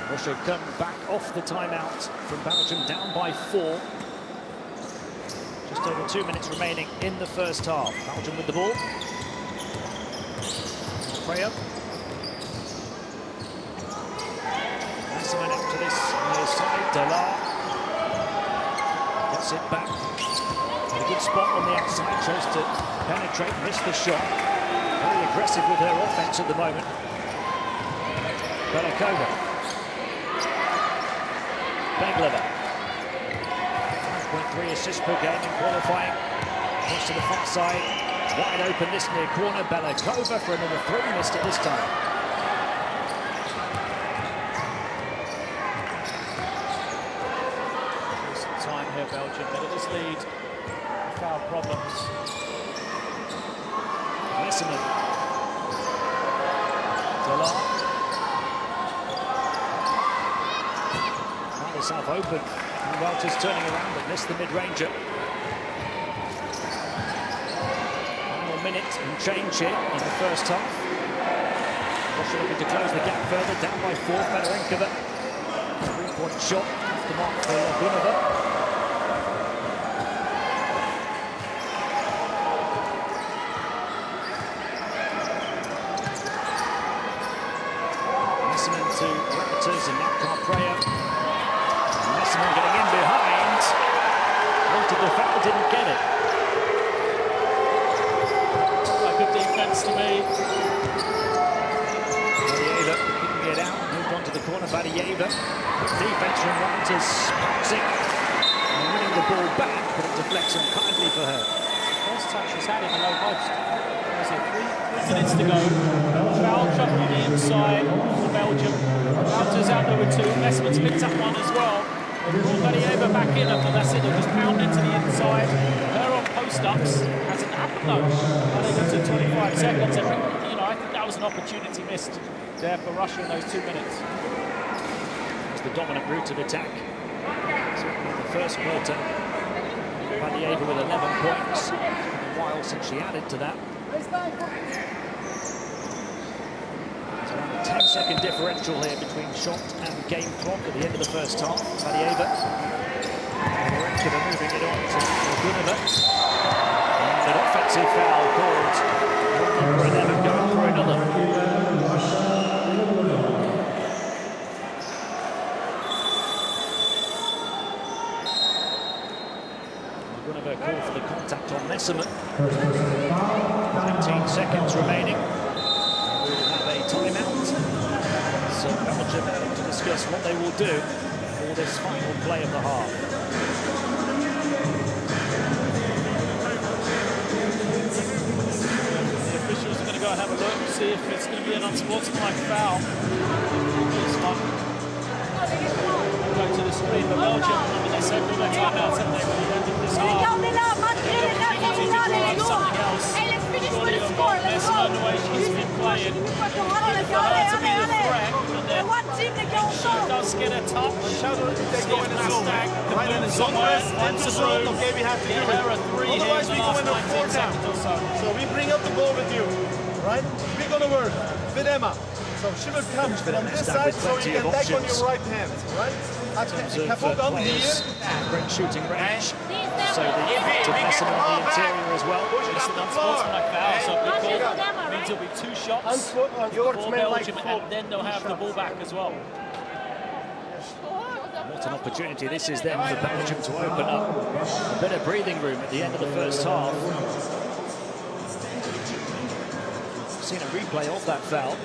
Russia come back off the timeout from Belgium, down by 4. Just over 2 minutes remaining in the first half. Belgium with the ball. Freya. Massiman up to this near side. Delar gets it back. A good spot on the outside. Chose to penetrate, miss the shot. Very aggressive with her offense at the moment. Belikova. Begleva. 5.3 assists per game in qualifying. Across to the far side. Wide open this near corner. Belikova for another 3. Missed it this time. Some time here, Belgium, but at this lead, foul problems. Massiman. Delar. Found herself open. And Walters turning around but missed the mid-ranger. Final minute and change here in the first half. Russia looking to close the gap further, down by 4. Fedorenkova. 3-point shot off the mark for Gunova. Massiman to Raptors and now Carpreya. Massiman getting in behind. Wanted the foul, didn't get it. Like good defense to me. Badieva couldn't get out, moved on to the corner. Badieva. Defense from Raptors, passing and winning the ball back, but it deflects unkindly for her. First touch she's had in the low post. There's 3 minutes to go. Foul shot on the inside for Belgium. Walters out there with 2. Messman's picked up one as well. Badieva back in after that's it. They'll just pound into the inside. Her on post-ups. Hasn't happened though. Only got to 25 seconds. You know, I think that was an opportunity missed there for Russia in those 2 minutes. It's the dominant route of attack. Certainly in the first quarter, Badieva with 11 points. It's been a while since she added to that. It's around a 10-second differential here between shot and game clock at the end of the first half. Badieva. Belikova moving it on to Gunova. And an offensive foul called. One for 11 going for another. Gunova called for the contact on Messman. 19 seconds remaining. We will have a timeout. So Belgium to discuss what they will do for this final play of the half. The officials are going to go and have a look, see if it's going to be an unsportsmanlike foul. This one. Go to the screen, but Belgium, I mean, they said all their timeouts, haven't they, for the end of this half? Something else. Surely on both Messman, the way she's been playing, for her to be the threat, and then she does get a touch. They go in the zone. Right in the zone, Enter zone. Okay, we have to Get give her a it. 3 here in Otherwise, the we go last in the 19 4 down. seconds or so. So we bring up the ball with you, right? We're gonna work with Emma. So she will come from this side, so you can back on your right hand, right? Ik ga ook aan hier. Great shooting range. So the to Messman on the interior as well. It's an unsportsmanlike foul, so good call. Means there'll be 2 shots for Belgium, and then they'll have the ball back as well. What an opportunity this is then for Belgium to open up a bit of breathing room at the end of the first half. Seen a replay of that foul.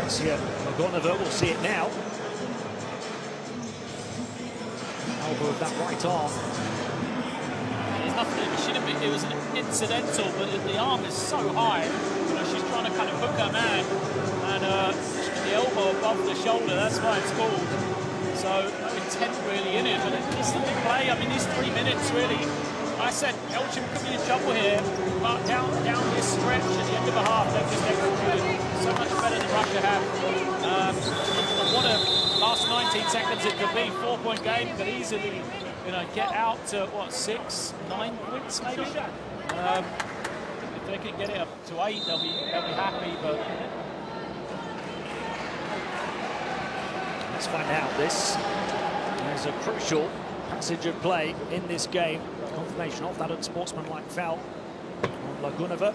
Lagunova will see it now. Elbow of that right arm. There's nothing, it was an incidental, but the arm is so high. You know, she's trying to kind of hook her man, and the elbow above the shoulder, that's why it's called. So no intent really in it, but it's the big play. I mean, these 3 minutes really. I said Belgium could be in trouble here, but down this stretch at the end of the half, they've just executed so much better than Russia have. What a last 19 seconds it could be. 4-point game could easily, you know, get out to what, 6, 9 points maybe. If they can get it up to 8, they'll be happy. But let's find out. This is a crucial passage of play in this game. Confirmation of that unsportsmanlike foul on Lagunova.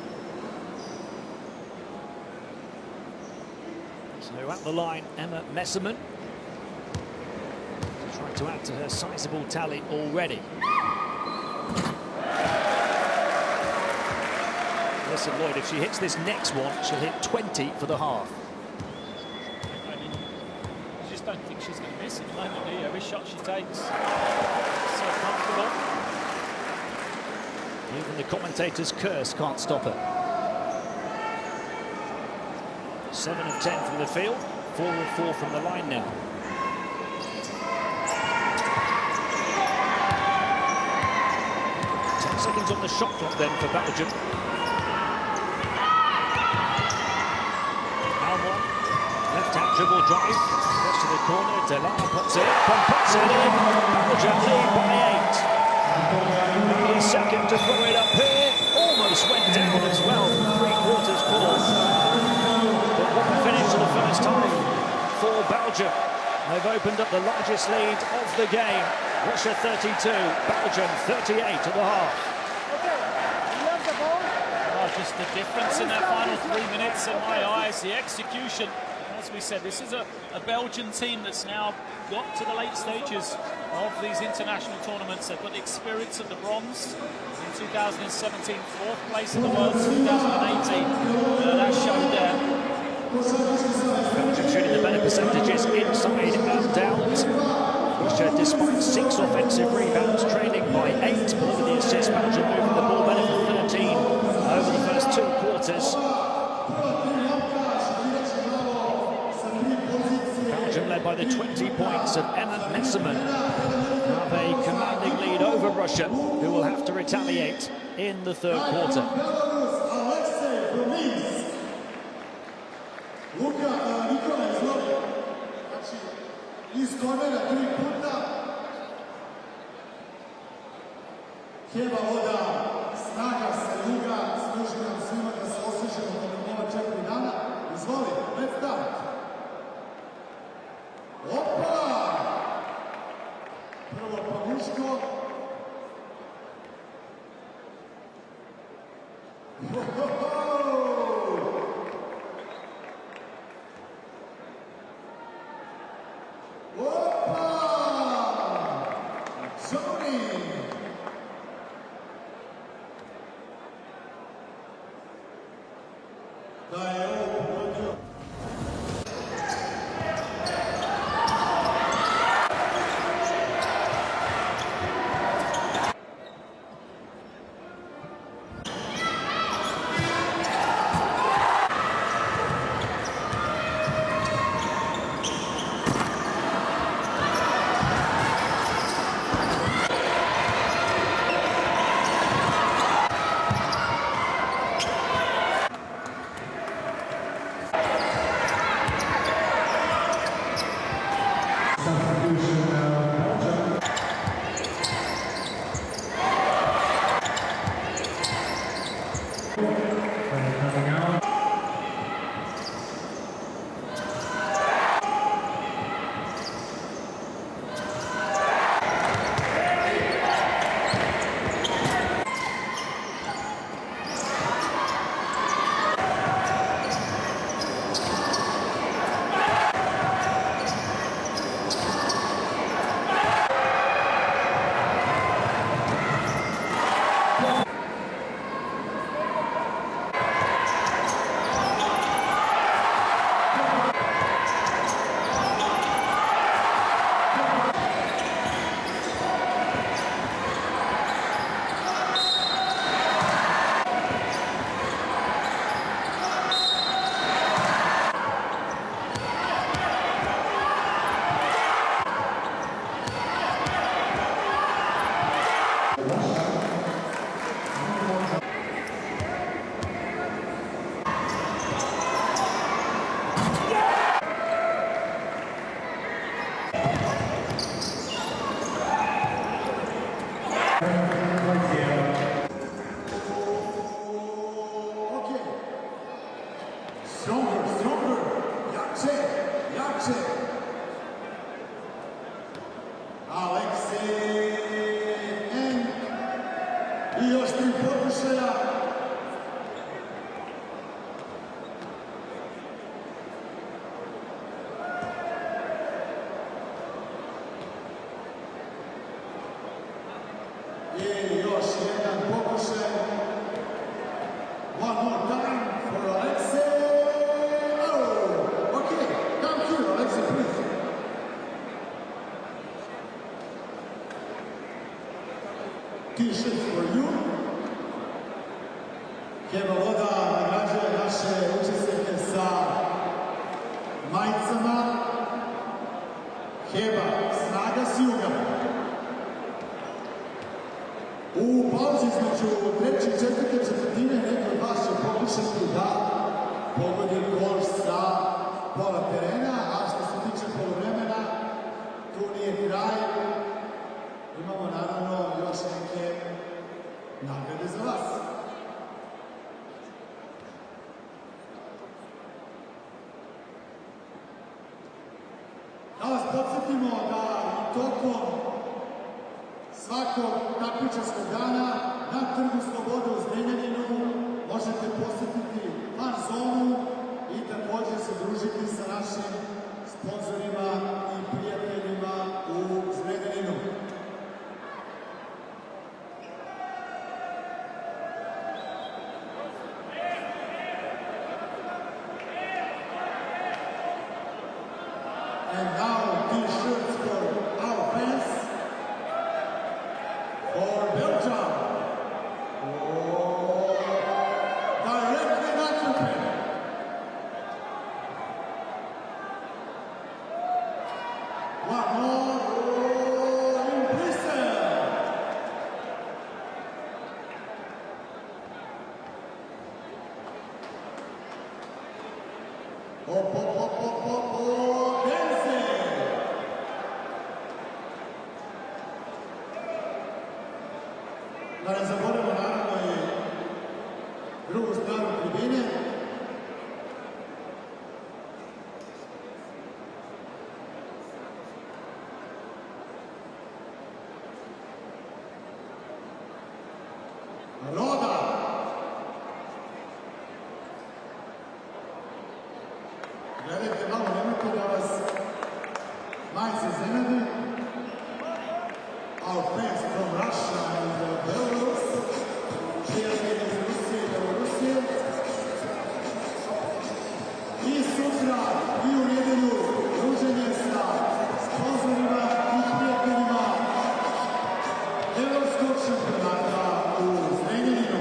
So at the line, Emma Messermann, trying to add to her sizable tally already. Listen, Lloyd, if she hits this next one, she'll hit 20 for the half. I mean, I just don't think she's going to miss it. Every shot she takes, so comfortable. Even the commentator's curse can't stop her. 7 of 10 from the field, 4 of 4 from the line now. Seconds on the shot clock then for Belgium. Almond, left-hand dribble drive, gets to the corner, Delana puts it up and puts it in. Belgium lead by 8. Only a second to throw it up here, almost went down as well, 3/4 full. But what a finish to the first half for Belgium. They've opened up the largest lead of the game. Russia 32, Belgium 38 at the half. Just the difference in that final 3 minutes in my eyes, the execution. As we said, this is a Belgian team that's now got to the late stages of these international tournaments. They've got the experience of the bronze in 2017, 4th place in the world, 2018. That showed there. Belgium shooting the better percentages inside and out. Russia, despite 6 offensive rebounds, trailing by 8. Over the assist, Belgium moving the ball better for 13 over the first 2 quarters. Belgium led by the 20 points of Emma Messermann. Have a commanding lead over Russia, who will have to retaliate in the 3rd quarter. Iz kornera 3 puta. Heba voda, snaga sa juga, služi nam svima da se osjećamo tokom ova 4 dana. Izvoli, let's start. Opa! Prvo Pavuško. Okay. Stronger, stronger. Jače, jače. Aleksej N. I još 3 pokušaja. I još jedan pokušaj. One more time for Alexei. Oh, okay. Come here, Alexei, please. T-shirts for you. Keva Voda nagrađuje naše učesnike sa majicama. Heba, snaga s juga. U pauzi između treće i četvrte četvrtine neko od vas će pokušati da pogodi gol sa pola terena, a što se tiče poluvremena, tu nije kraj. Imamo naravno još neke nagrade za vas. Da vas podsjetimo da i tokom svakog takmičarskog dana na Trgu Slobode u Zrenjaninu možete posjetiti fan zonu i također se družiti sa našim sponzorima i prijateljima u Zrenjaninu. And now T-shirts for our fans. For Belgium. Oh, directly not open. One more. Oh, in Brussels. Hop, hop, hop, hop, hop, hop. Dancing. Da ne zaboravimo naravno i drugu stranu tribine. Roda. Gledajte malo, nemojte da vas majice iznenade. Our fans from Russia and Belgium, cheerleaders iz Rusije i Belorusije. I sutra i u nedjelju druženje sa sponzorima i prijateljima Evropskog šampionata u Zrenjaninu.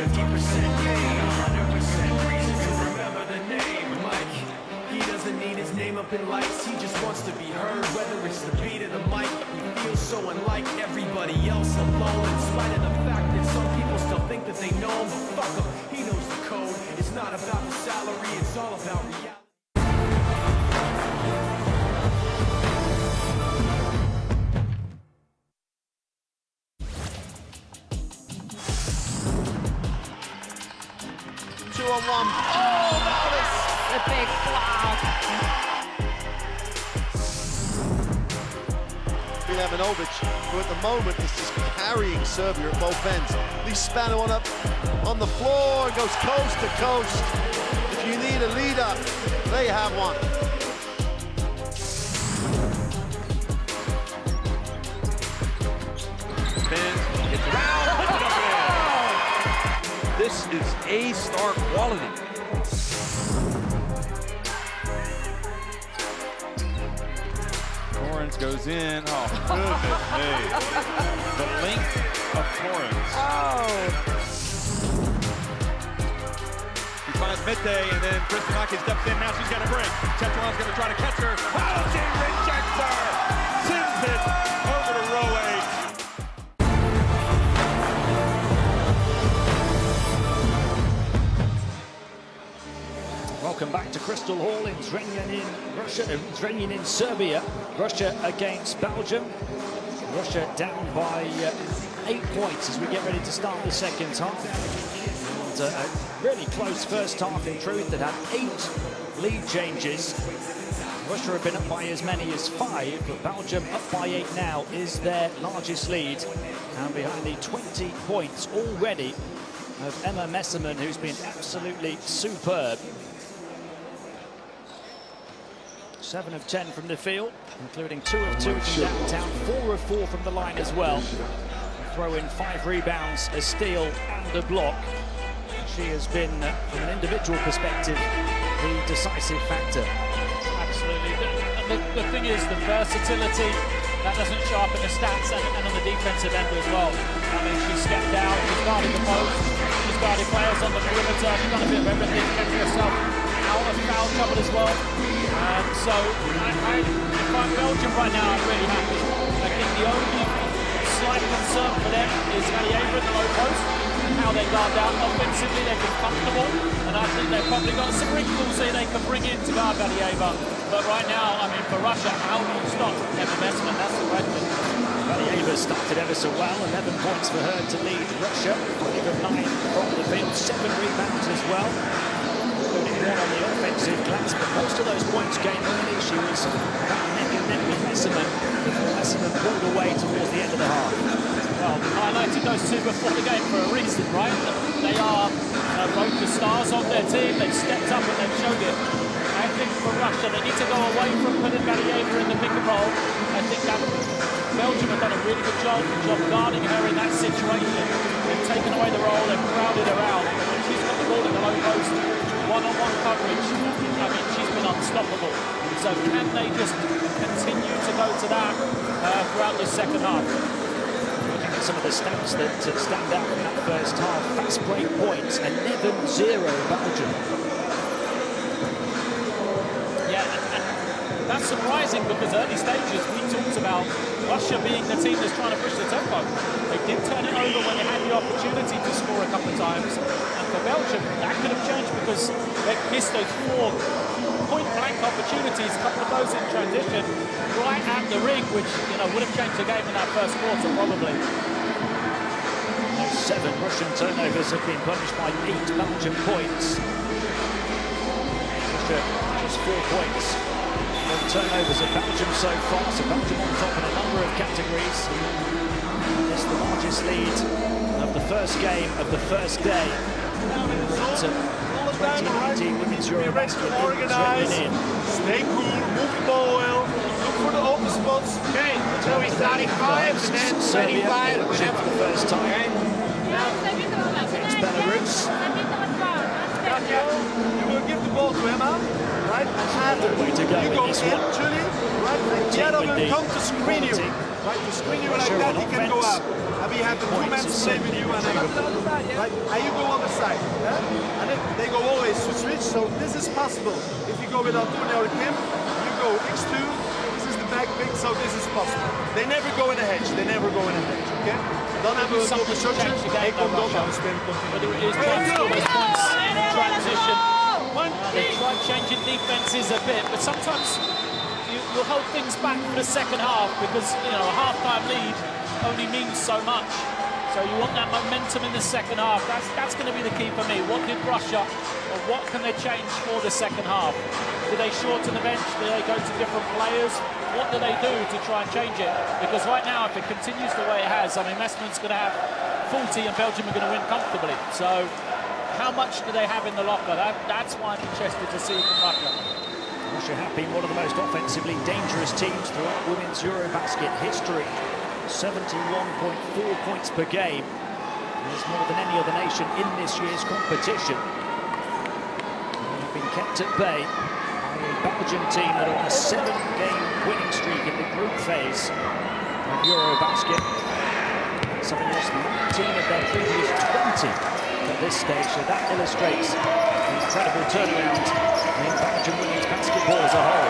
100% reason to remember the name Mike. He doesn't need his name up in lights, he just wants to be heard. Whether it's the beat of the mic, he feels so unlike everybody else alone. In spite of the fact that some people still think that they know him, but fuck him, he knows the code. It's not about the salary, it's all about reality. 2-on-1. Oh, Valdes! The big block. Milovanovic, who at the moment is just carrying Serbia at both ends. Leaves Spano on the floor and goes coast to coast. If you need a leader, they have one. Spins, gets around, puts it up in. This is A-star quality. Torrance goes in. Oh, goodness me. The length of Torrance. Oh. He finds Mete, and then Kristinaki steps in. Now she's got a break. Chetron's going to try to catch her. Oh, she rejects her. Sends it over to row 8. Welcome back to Crystal Hall in Zrenjanin in Serbia. Russia against Belgium. Russia down by 8 points as we get ready to start the second half. And a really close first half in truth that had 8 lead changes. Russia have been up by as many as 5, but Belgium up by 8 now is their largest lead. And behind the 20 points already of Emma Messerman, who's been absolutely superb. 7 of 10 from the field, including 2 of 2 from downtown, 4 of 4 from the line as well. Throw in 5 rebounds, a steal and a block. She has been, from an individual perspective, the decisive factor. Absolutely. And the thing is, the versatility, that doesn't show up in the stats and on the defensive end as well. I mean, she stepped out, she's guarded the post, she's guarded players on the perimeter, she's done a bit of everything, kept herself out of foul trouble as well. So, if I'm Belgium right now, I'm really happy. I think the only slight concern for them is Valieva at the low post and how they guard down. Offensively, they've been comfortable, and I think they've probably got some wrinkles here they can bring in to guard Valieva. But right now, I mean, for Russia, how do you stop Emma Messerman? That's the question. Valieva started ever so well, 11 points for her to lead Russia. 5 of 9 from the field, 7 rebounds as well. Including 1 on the offensive glass, but most of those points came early. She was about neck and neck with Messerman before Messerman pulled away towards the end of the half. Well, we highlighted those two before the game for a reason, right? They are both the stars of their team. They've stepped up and they've showed it. I think for Russia, they need to go away from putting Valieva in the pick and roll. I think that Belgium have done a really good job guarding her in that situation. They've taken away the roll, they've crowded her out. When she's got the ball in the low post, one-on-one coverage, I mean, she's been unstoppable. So can they just continue to go to that throughout this second half? Looking at some of the stats that stand out in that first half, fast break points, 11-0 Belgium. Yeah, and that's surprising because early stages we talked about Russia being the team that's trying to push the tempo. They did turn it over when they had the opportunity to score a couple of times. And for Belgium, that could have changed because they missed those 4 point-blank opportunities, a couple of those in transition, right at the ring, which would have changed the game in that first quarter, probably. Those 7 Russian turnovers have been punished by 8 Belgian points. Russia just 4 points on turnovers of Belgium so far, so Belgium on top in a number of categories. It's the largest lead of the first game of the first day. 2019 Women's EuroBasket Organize, stay cool, move the ball well, look for the open spots. Okay, so we starting 5 and then Serbia 25. for the first time against Belarus. You will give the ball to Emma, right? And Way to go you in go this in, one. Julie, right? And the other will come to screen you. Right, to screen you like that, he can go out. And we have the two men to stay with you and then right, and you go on the side. Yeah? And then they go always to switch, so this is possible. If you go with Antonio or Kim, you go X2, this is the back pick, so this is possible. They never go in a hedge, they never go in a hedge, okay? Don't have a double structure, they come down, spin, Whether it is James Gomez points in transition, they try changing defenses a bit, but sometimes you'll hold things back for the second half because, you know, a half-time lead only means so much. So you want that momentum in the second half. That's going to be the key for me. What did Russia, or what can they change for the second half? Do they shorten the bench? Do they go to different players? What do they do to try and change it? Because right now, if it continues the way it has, I mean, Messman's going to have 40 and Belgium are going to win comfortably. So how much do they have in the locker? That's why I'm interested to see from Russia. Russia have been one of the most offensively dangerous teams throughout women's EuroBasket history. 71.4 points per game. It's more than any other nation in this year's competition. They've been kept at bay by a Belgian team that are on a 7-game winning streak in the group phase of EuroBasket. Having lost 19 of their previous 20 at this stage, so that illustrates the incredible turnaround in Belgian women's basketball as a whole.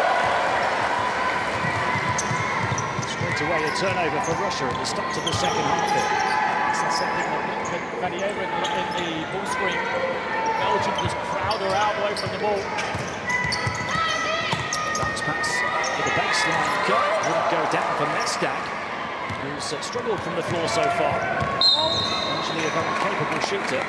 Straight away a turnover for Russia at the start of the second half here. That's something that Vanier in the ball screen. Belgium just crowd her out away from the ball. Bounce pass to the baseline cut. Wouldn't go down for Mesdag, who's struggled from the floor so far. Usually a very capable shooter.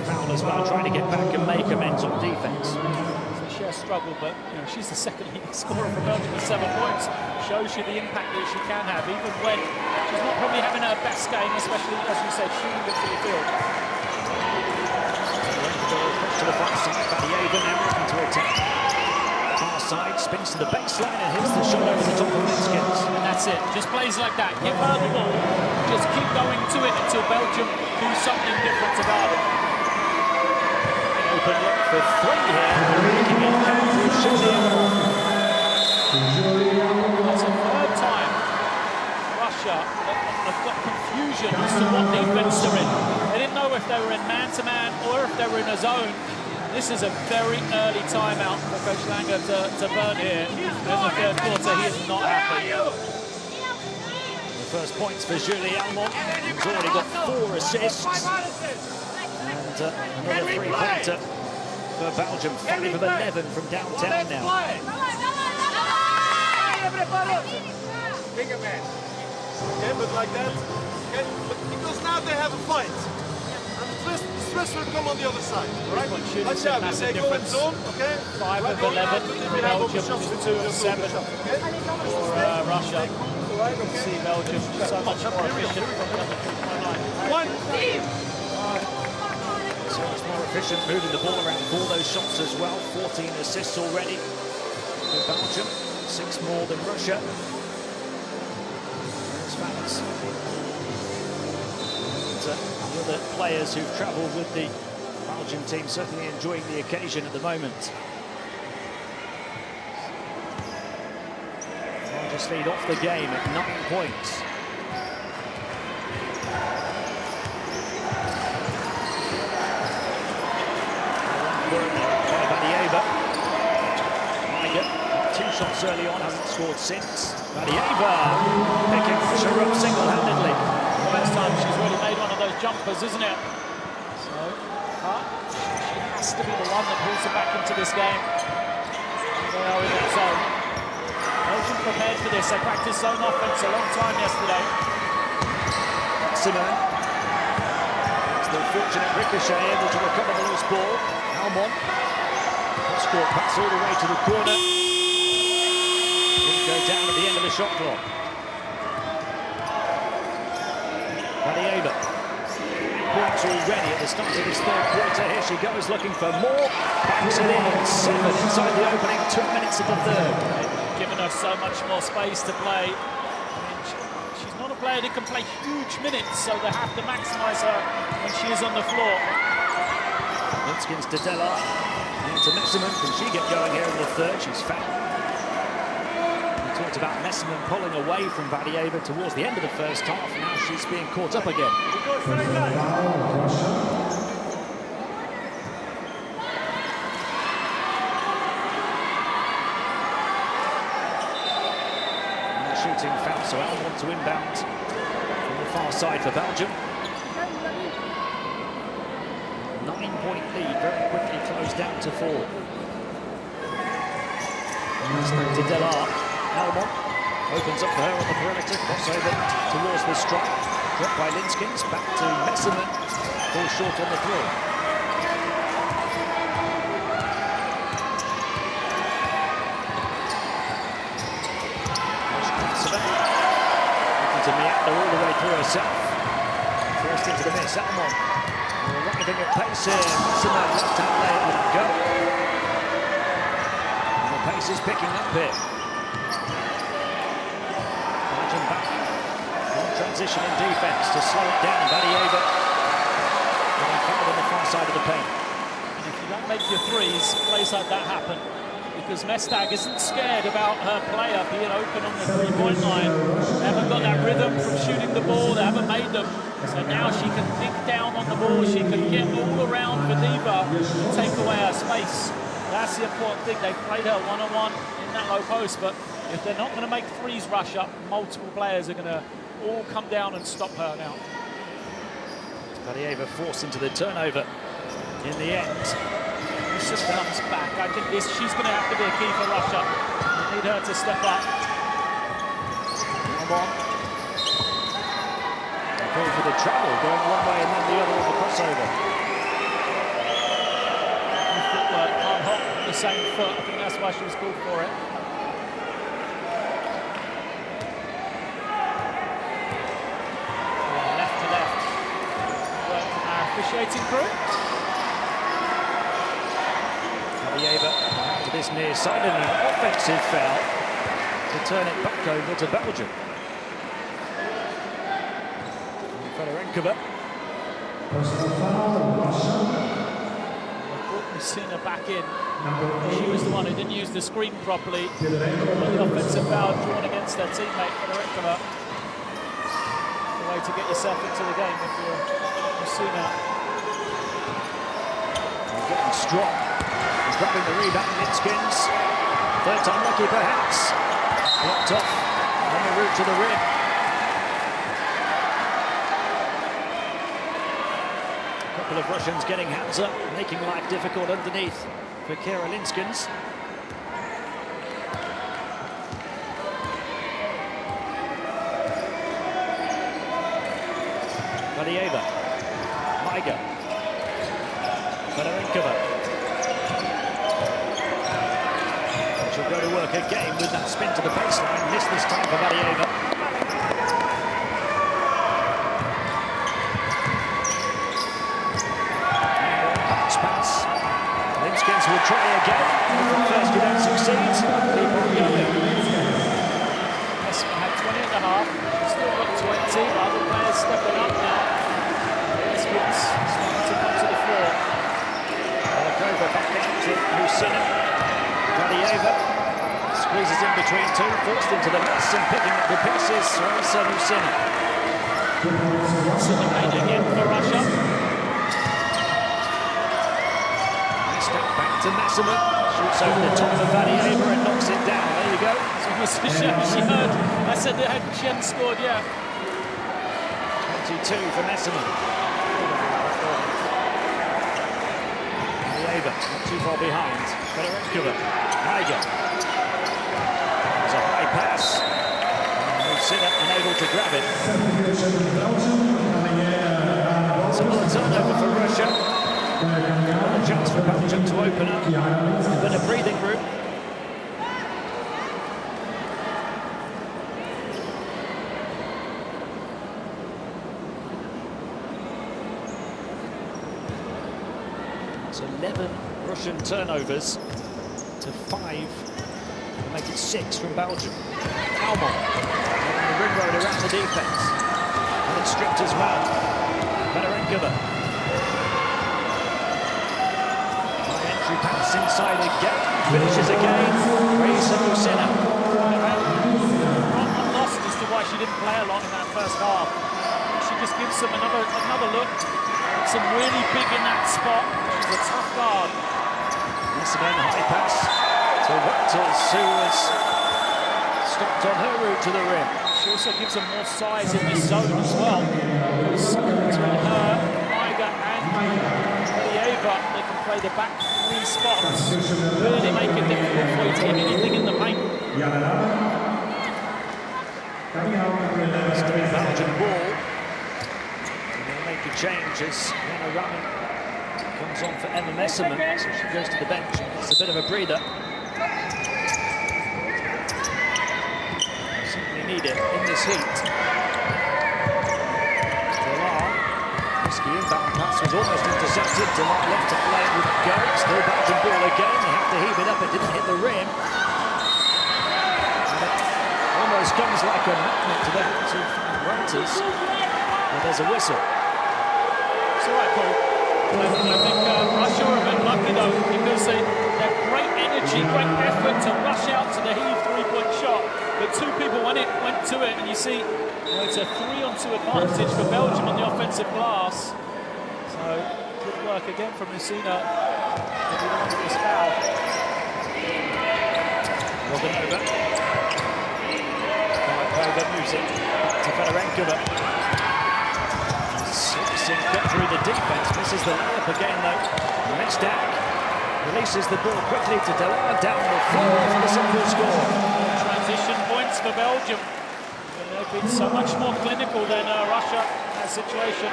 Foul as well, trying to get back and make amends on defense. So she has struggled, but you know, she's the second leading scorer for Belgium with 7 points. Shows you the impact that she can have, even when she's not probably having her best game, especially, as you said, shooting it to the field. To the far side, Vanier now looking to attack. Far side, spins to the baseline and hits the shot over the top of Linskins. And that's it, just plays like that. Give her the ball, just keep going to it until Belgium do something different about it. Open look for 3 here. Making it That's a third time Russia have got confusion as to what defense they're in. They didn't know if they were in man-to-man or if they were in a zone. This is a very early timeout for Coach Langer to burn here. In the third quarter, he is not happy. The first points for Julie Almond, who's already got 4 assists. And another 3-pointer for Belgium, 5 of 11 from downtown now. Okay, but like that, okay? But because now they have a fight. And the Swiss will come on the other side, right? Watch out, they go in zone, okay? 5 of 11 for Belgium, just 2 of 7 for Russia. You see Belgium so much more efficient from the other 3.9. One. So much more efficient, moving the ball around for those shots as well. 14 assists already for Belgium, 6 more than Russia. There's fans. And the other players who've travelled with the Belgian team certainly enjoying the occasion at the moment. Largest lead off the game at 9 points. Vanieva. 2 shots early on, hasn't scored since. Vanieva picking Russia up single-handedly. First time she's really made one of those jumpers, isn't it? So, she has to be the one that pulls her back into this game. They are in that zone. Belgium prepared for this. They practiced zone offense a long time yesterday. Simone. It's the fortunate ricochet, able to recover the loose ball. Almond. Cross-court pass all the way to the corner. Didn't go down at the end of the shot clock. Vanieva. Points already at the start of this third quarter. Here she goes looking for more. Backs it in. 7 inside the opening 2 minutes of the third. Giving her so much more space to play. She's not a player that can play huge minutes, so they have to maximise her when she is on the floor. Linskins to Della. Into Messerman. Can she get going here in the third? She's fouled. To talked about Messerman pulling away from Valieva towards the end of the first half. Now she's being caught up again. And the shooting foul, so Al wants to inbound from the far side for Belgium. 9-point lead, very quickly closed down to 4. To Delar, Almond opens up for her on the perimeter, crossover towards the stripe, dropped by Linskens, back to Messerman, falls short on the throw. Looking to meander all the way through herself, forced into the miss. Almond arriving at pace here, Messerman left-hand layup with a go. Pace is picking up here. Belgium back. One transition in defence to slow it down. Valieva getting fouled on the far side of the paint. And if you don't make your threes, plays like that happen. Because Mestag isn't scared about her player being open on the three-point line. They haven't got that rhythm from shooting the ball. They haven't made them. So now she can dig down on the ball. She can get all around Valieva and take away her space. That's the important thing. They played her one-on-one in that low post, but if they're not going to make threes rush up, multiple players are going to all come down and stop her now. Valieva forced into the turnover in the end. She comes back. I think she's going to have to be a key for Russia. We need her to step up. Come on. Going for the travel, going one way and then the other on the crossover. Can't hop the same foot. I think that's why she was called for it. Left to left. Work from our officiating crew. Valieva to this near side and an offensive foul to turn it back over to Belgium. Fedorenkova. Seen her back in. She was the one who didn't use the screen properly. The offensive foul drawn against her teammate Fedorenkova. The way to get yourself into the game if you're Musina. Getting strong. He's grabbing the rebound, Linskens. Third time lucky perhaps. Blocked off on the route to the rim. Of Russians getting hands up, making life difficult underneath for Kira Linskens. Valieva, Maiga, Fedorenkova. She'll go to work again with that spin to the baseline. Missed this time for Valieva. Pass. Linskens will try again. First you don't succeed. Keep on going. Messerman had 20 and a half. Still got 20. Other players stepping up now. Linskens starting to come to the floor. Over back out to Musina. Valieva squeezes in between two, forced into the mess and picking up the pieces. Larissa Musina. Musina made again for Russia. Back to Messerman, shoots over the top of Valieva and knocks it down. There you go. She heard. I said that she hadn't scored yet. 22 for Messerman. Valieva not too far behind. Fedorenkova, Maiga. There's a high pass. Musina unable to grab it. It's another turnover for Russia. A chance for Belgium to open up, but a breathing room. It's 11 Russian turnovers to 5, make it 6 from Belgium. Almond on the rim road around the defence, and it's stripped as well. Fedorenkova. Pass inside again, finishes again. Russia Musina. I'm lost as to why she didn't play a lot in that first half. She just gives them another look. Some really big in that spot. She's a tough guard. Once again, high pass to Wattles, who was stopped on her route to the rim. She also gives them more size in this zone as well. Because between her, Iga and Eva, they can play the back three spots. Really make it difficult for you to get anything in the paint. Still Belgian ball. They'll make a change as Jana Raman comes on for Emma Messerman. So she goes to the bench and gets a bit of a breather. Simply need it in this heat. Risky inbound pass was almost intercepted. Delar left it lane with go. Still Belgian ball again. They have to heave it up. It didn't hit the rim. And it almost comes like a magnet to the hands of Reuters. And there's a whistle. It's all right, Paul. I think Russia are a bit lucky though, because they have great energy, great effort to rush out to the heave three-point shot. But two people went to it, and you see it's a 3-on-2 advantage for Belgium on the offensive glass. So good work again from Lucina. This foul. Robinova. Over moves it to Fedorenkova. Slips cut through the defense, misses the layup again though. Mesdag releases the ball quickly to Delar down the floor for the simple score. Transition points for Belgium. They've been so much more clinical than Russia in that situation.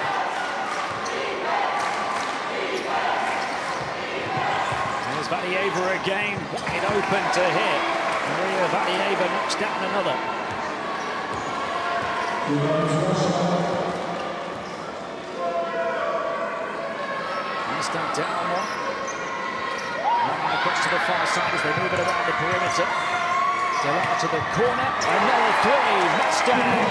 There's Valieva again, wide open to hit. Maria Valieva knocks down another. Mesdag down one. Running across to the far side as they move it around the perimeter. Delar to the corner, another three, Mesdag.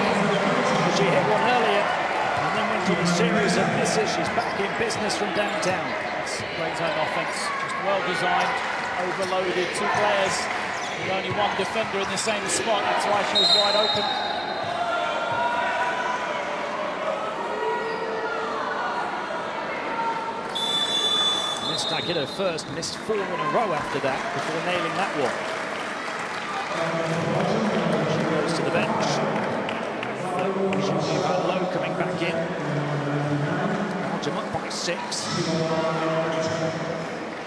She hit one earlier and then went on a series of misses. She's back in business from downtown. It's great zone offense, just well designed, overloaded, two players, with only one defender in the same spot. That's why she was wide open. Mesdag hit her first, missed 4 in a row after that before nailing that one. She goes to the bench. Julie Van Loo coming back in. Belgium up by 6.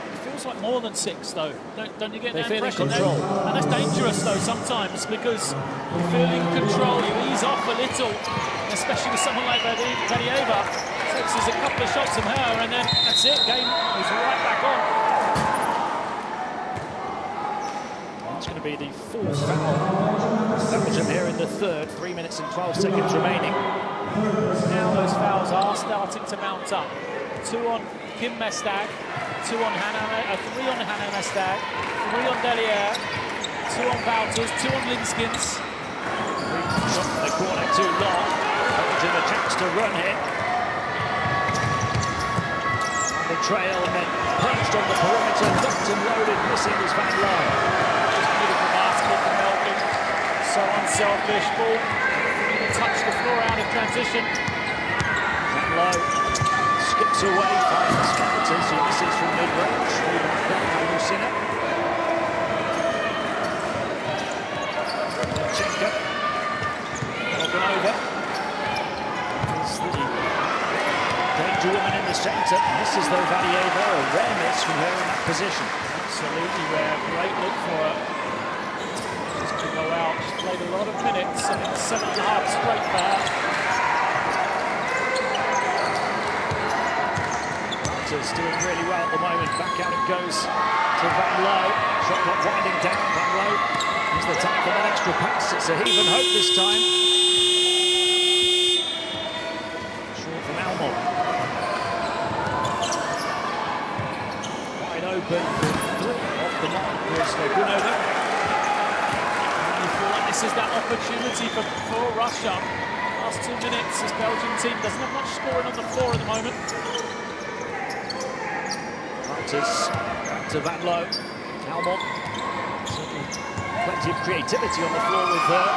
It feels like more than 6 though. Don't you get that impression? Control. And that's dangerous though sometimes, because you feel in control, you ease off a little, especially with someone like Valieva. Takes us a couple of shots from her and then that's it, game is right back on. It's going to be the 4th foul. Belgium here in the 3rd, 3 minutes and 12 seconds remaining. Now those fouls are starting to mount up. 2 on Kim Mesdag, 3 on Hannah Mesdag, 3 on Delier, 2 on Wouters, 2 on Linskins. Shot from the corner too long. Belgium a chance to run here. On the trail and then perched on the perimeter, locked and loaded, missing was Van Loo. So unselfish ball. Touch the floor out of transition. Van Loo skips away, finds Wouters, who misses from mid-range. Rebound down by Lucina. Chenka. Robinova. Is the danger woman in the centre. Misses though Valieva. A rare miss from her in that position. Absolutely rare. Great look for her. To go out, she's played a lot of minutes, and it's 7.5 straight for her. Wouters doing really well at the moment. Back out it goes to Van Loo. Shot clock winding down. Van Loo is the time for that extra pass. It's a heave and hope this time. Short from Almond. Wide open. Off the mark was Gunova. This is that opportunity for Russia. Last 2 minutes, this Belgian team doesn't have much scoring on the floor at the moment. Wouters to Van Loo. Almond Plenty of creativity on the floor with her.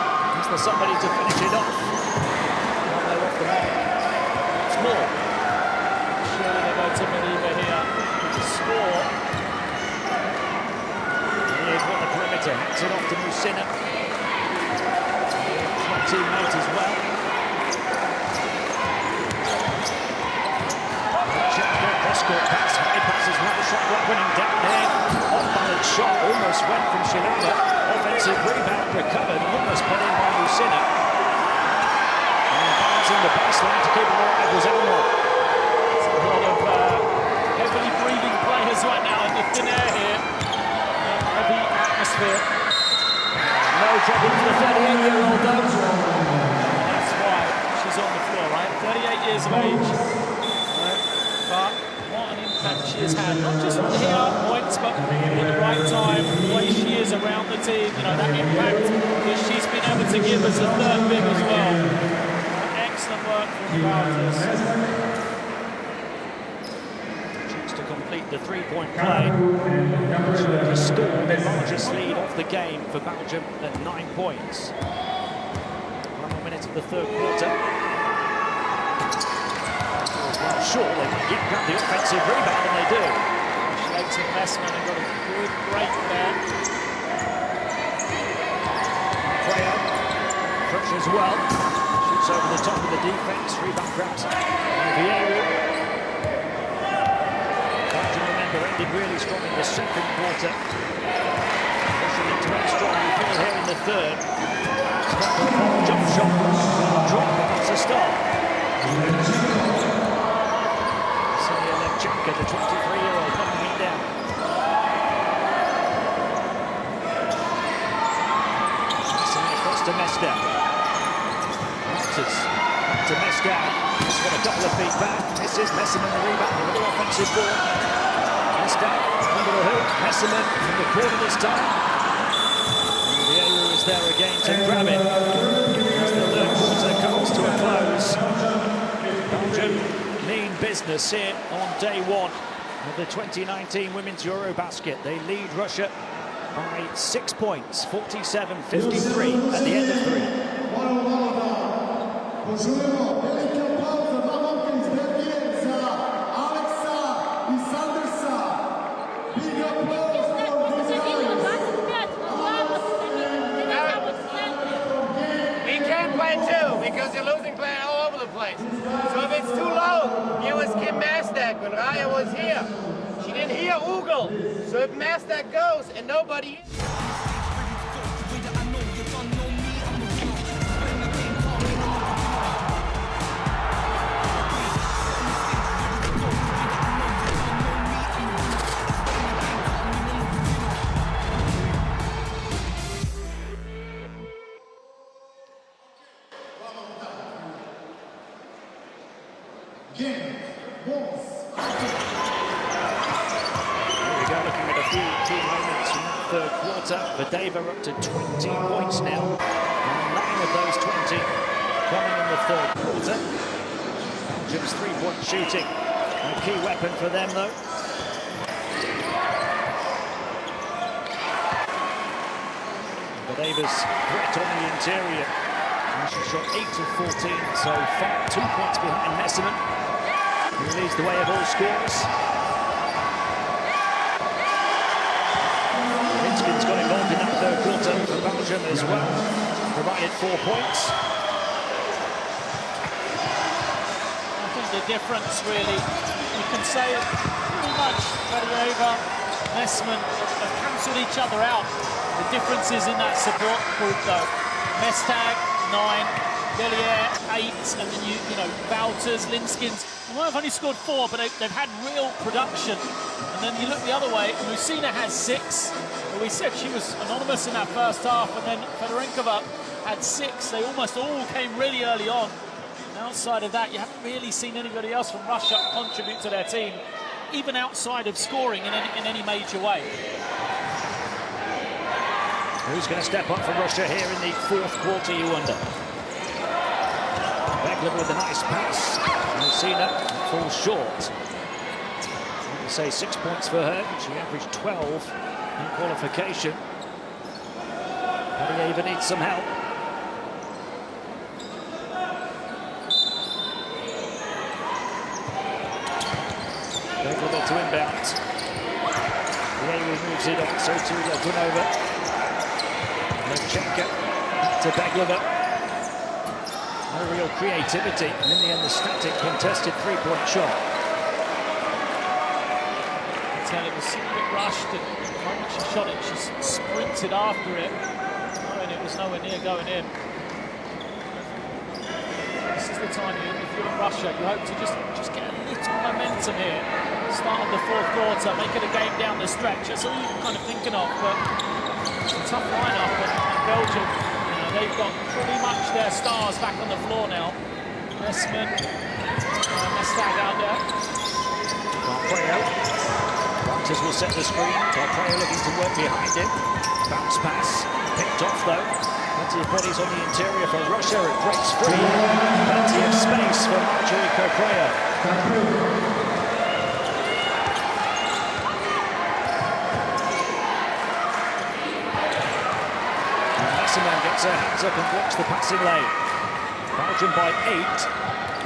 Is there somebody to finish it off? Well, they're off the mark. It's more. Surely they go to Mariva here to score. Here's on the perimeter. Hands it off to Musina. Teammate as well. Cross-court pass, high passes, another shot clock winning down there. Off-balance shot, almost went from Shilana. Offensive rebound recovered, almost put in by Musina. And balancing the baseline to keep it alive was Elmore. A lot of heavily breathing players right now in the thin air here. Heavy atmosphere. No trouble for the 38-year-old though. That's why she's on the floor, right? 38 years of age. But what an impact she has had, not just on here points, but at the right time, the way she is around the team, you know, that impact that she's been able to give us a third big as well. Excellent work from the Wouters. Chance to complete the three-point play. To restore the largest lead of the game for Belgium at 9 points. 1 more minute of the third quarter. Well, sure, they might get grab the offensive rebound, and they do. Shakes and Messman have got a good break there. Freya, fresh as well. Shoots over the top of the defense. Rebound grabs Vieira. Belgium, remember, ended really strong in the second quarter. Pushing into extra feel here in the third. Jump shot. Drop, that's a start. The 23-year-old knocking it down. Passing across to Mescal. Martins to Mescal. He's got a couple of feet back. Misses. Messerman the rebound. A little offensive ball. Mescal under the hoop. Messerman from the corner this time. Vieira is there again to grab it. As the third quarter comes to a close. Belgium mean business here on day one of the 2019 Women's EuroBasket. They lead Russia by 6 points, 47-53 at the end of 3. We can't play two because you're losing players all over the place. So if it's too low, here was Kim Mastak when Raya was here. She didn't hear Ugel. So if Mastak goes and nobody... Game. Here we go, looking at a few key moments from that third quarter. Vadeva up to 20 points now. And 9 of those 20 coming in the third quarter. Belgium's three-point shooting, a key weapon for them though. Vadeva's threat on the interior. And she shot 8 of 14 so far, 2 points behind Messerman, who leads the way of all scores. Linskin's got involved in that third quarter for Belgium as well. Provided 4 points. I think the difference really, you can say it pretty much, Vadeva, Messman have cancelled each other out. The differences in that support group though. Mestag, 9, Bellier, 8, and then you know, Wouters, Linskins. They might have only scored 4, but they've had real production. And then you look the other way, Musina has 6. We said she was anonymous in that first half, and then Fedorinkova had 6. They almost all came really early on. And outside of that, you haven't really seen anybody else from Russia contribute to their team, even outside of scoring in any major way. Who's going to step up for Russia here in the fourth quarter, you wonder? Begler with a nice pass. Musina falls short. I would say 6 points for her, but she averaged 12 in qualification. Eva needs some help. Beglova to inbound. Eva moves it on, so to Gunova. Levchenko to Beglova. No real creativity, and in the end, the static contested three-point shot. It was a bit rushed, and the moment she shot it, she sprinted after it, knowing it was nowhere near going in. This is the time, if you're in Russia, you hope to just get a little momentum here. Start of the fourth quarter, make it a game down the stretch. That's all you're kind of thinking of, but it's a tough lineup. And Belgium, they've got pretty much their stars back on the floor now. Messman, Mestag out there. Hunters will set the screen. Carpreo looking to work behind him. Bounce pass, picked off though. Plenty of bodies on the interior for Russia. It breaks free. Plenty of space for Marjorie Carpreo. Messerman gets her hands up and blocks the passing lane. Belgium by 8.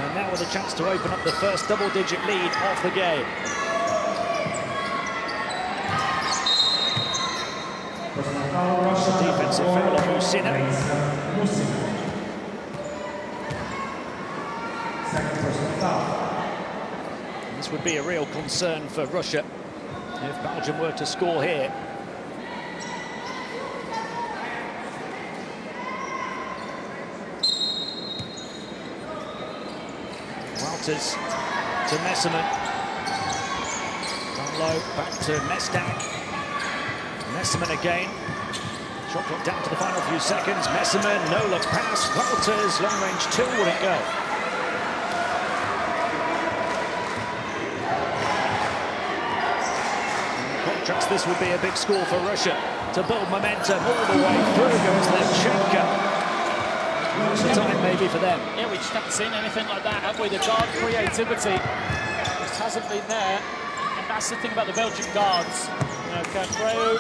And now with a chance to open up the first double-digit lead of the game. Defensive foul on Musina. This would be a real concern for Russia if Belgium were to score here. Walters to Messerman. Down low, back to Mestag. Messerman again. Shot clock down to the final few seconds. Messerman, no-look pass. Walters, long-range 2, wouldn't go. Contrast, this would be a big score for Russia to build momentum all the way through. Goes Levchenko. What's the time maybe for them? Yeah, we just haven't seen anything like that, have we? The guard creativity just hasn't been there. And that's the thing about the Belgian guards. Carpreo,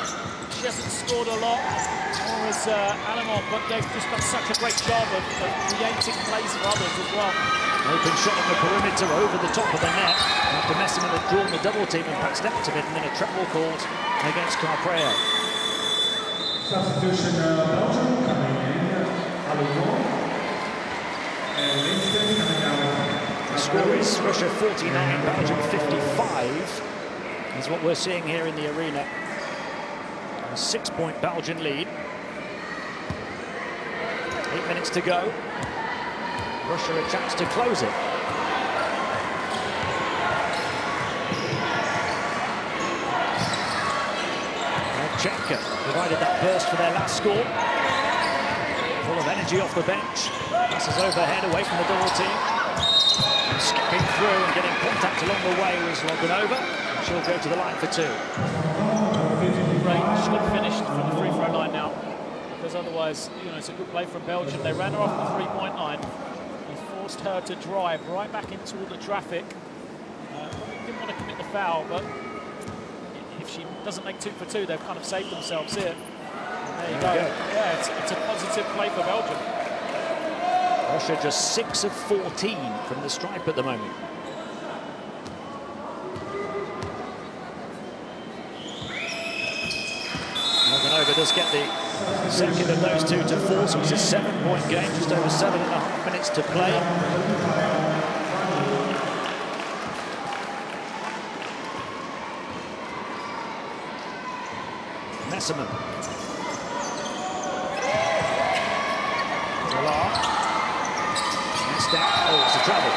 she hasn't scored a lot, nor has Alemont, but they've just done such a great job of creating plays for others as well. Open shot on the perimeter over the top of the net after Messerman had drawn the double team and passed out of it, and then a travel called against Carpreo. Substitution Belgium coming in, Alemont, and Winston coming out. The score is Russia 49, Belgium 55. Is what we're seeing here in the arena. A 6-point Belgian lead. 8 minutes to go. Russia a chance to close it. Levchenko provided that burst for their last score. Full of energy off the bench. Passes overhead away from the double team. And skipping through and getting contact along the way was Loganova. She'll go to the line for 2. Great, she got finished from the free throw line now, because otherwise, it's a good play from Belgium. They ran her off the three-point line. They forced her to drive right back into all the traffic. Didn't want to commit the foul, but if she doesn't make 2 for 2, they've kind of saved themselves here. And there you go. Yeah, it's a positive play for Belgium. Russia just 6 of 14 from the stripe at the moment. Loganova does get the second of those 2 to fall, so it's a 7-point game, just over 7.5 minutes to play. Messerman. Oh, it's a travel.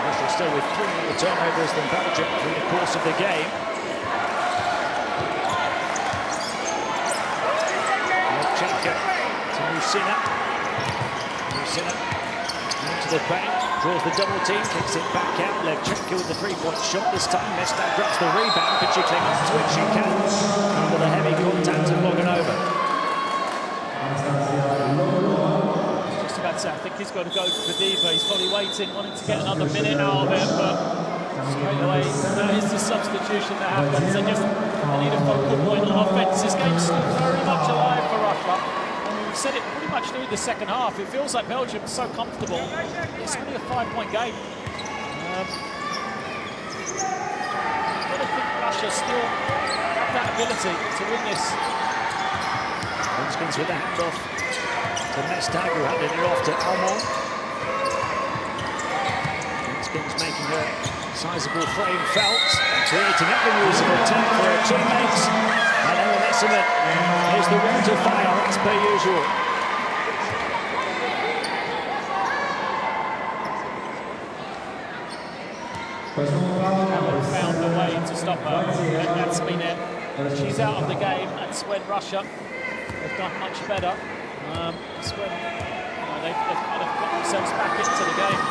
Russia still with 3 more turnovers than Belgium through the course of the game. Levchenko to Musina. Musina into the paint. Draws the double team, kicks it back out. Levchenko with the 3-point shot this time. Mestag grabs the rebound. Could she cling on to it? She can. Under the heavy contact of Loganova. That's it. I think he's got to go for Diva. He's probably waiting, wanting to get another minute out of it, but straight away, that is the substitution that happens. They need a focal point on offense. This game's still very much alive for Russia. And we've said it pretty much through the second half. It feels like Belgium's so comfortable. It's only a 5-point game. But I think Russia still have that ability to win this. Linskens with the handoff to Mestag, who handed it off to Almond. Linskens making a sizable frame felt, creating avenues of attack for her teammates. And Ella Messerman is the one to fire, as per usual. Haven't found a way to stop her, and that's been it. She's out of the game. That's when Russia have done much better. It's when they've kind of got themselves back into the game.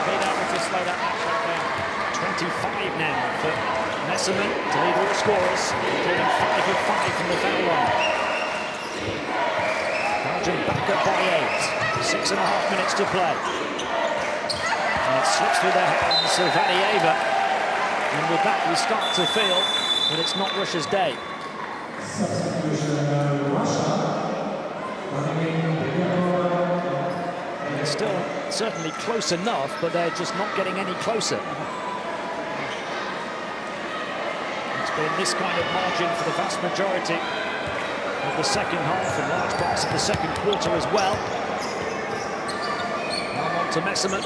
They haven't been able to slow that match down. 25 now for Messerman to lead all scorers, including 5 of 5 from the foul line. Belgium back up by 8. 6.5 minutes to play. And it slips through their hands of Valieva. And with that, we start to feel that it's not Russia's day. They're still certainly close enough, but they're just not getting any closer. It's been this kind of margin for the vast majority of the second half and large parts of the second quarter as well. Now on to Messerman.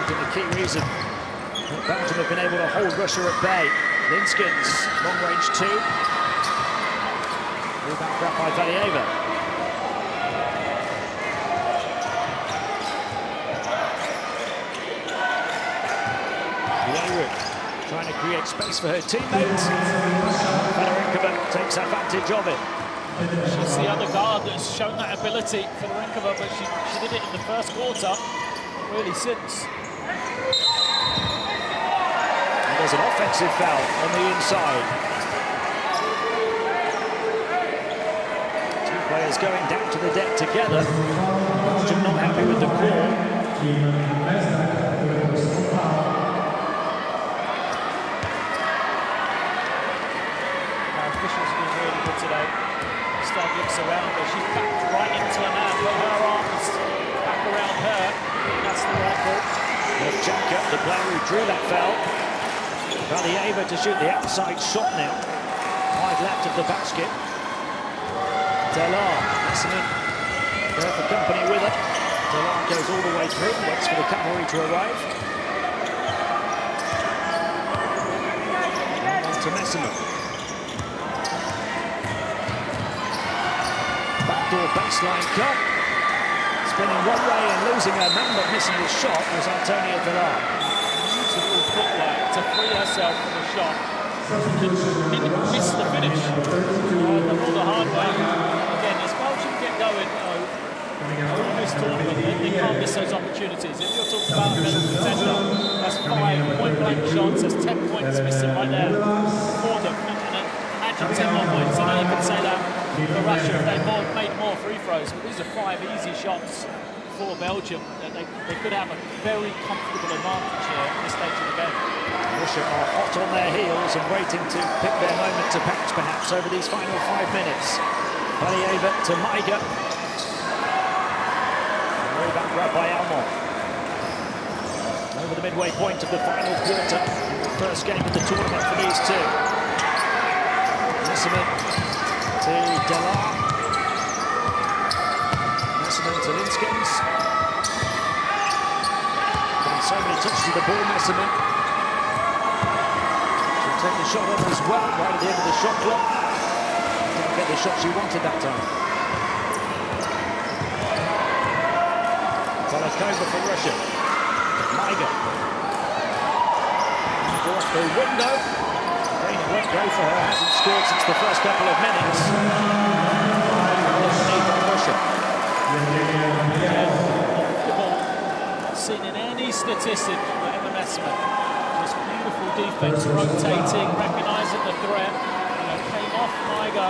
The key reason that Belgium have been able to hold Russia at bay. Linskens, long range 2. Rebound grab by Valieva. Trying to create space for her teammates. Fedorinkova takes advantage of it. She's the other guard that's shown that ability, Fedorinkova, but she did it in the first quarter, really since. And there's an offensive foul on the inside. Two players going down to the deck together. Belgium not happy with the call. Looks around her, she's backed right into her man, but her arms back around her. That's the right call. Jacob, the player who drew that foul. Valieva to shoot the outside shot now. Wide left of the basket. Delar, Messerman there for company with her. Delar goes all the way through, waits for the cavalry to arrive. And on to Messerman. Backdoor baseline cut. Spinning one way and losing her man, but missing the shot was Antonia Delar. Beautiful footwork to free herself from the shot. Didn't miss the finish. The ball the hard way. Again, as Belgium get going, in this tournament, they can't miss those opportunities. If you're talking about a medal contender, that's 5 point-blank shots, that's 10 points missing right there for them. And imagine 10 more points. I know you can say that for Russia if they made more free throws, but these are 5 easy shots for Belgium. They could have a very comfortable advantage here at this stage of the game. Russia are hot on their heels and waiting to pick their moment to pounce perhaps over these final 5 minutes. Valieva to Maiga. Rebound grab by Almond. Over the midway point of the final quarter. The first game of the tournament for these two. Messerman to Delar. Messerman to Linskens. Getting so many touches of the ball, Messerman. She'll take the shot on as well, right at the end of the shot clock. Didn't get the shot she wanted that time. Volokova for Russia. Maiga. Go off the window. It won't go for her, hasn't scored since the first couple of minutes. Seen in any statistic for Emma Messerman. Just beautiful defense, rotating, recognising the threat. Came off Maiga,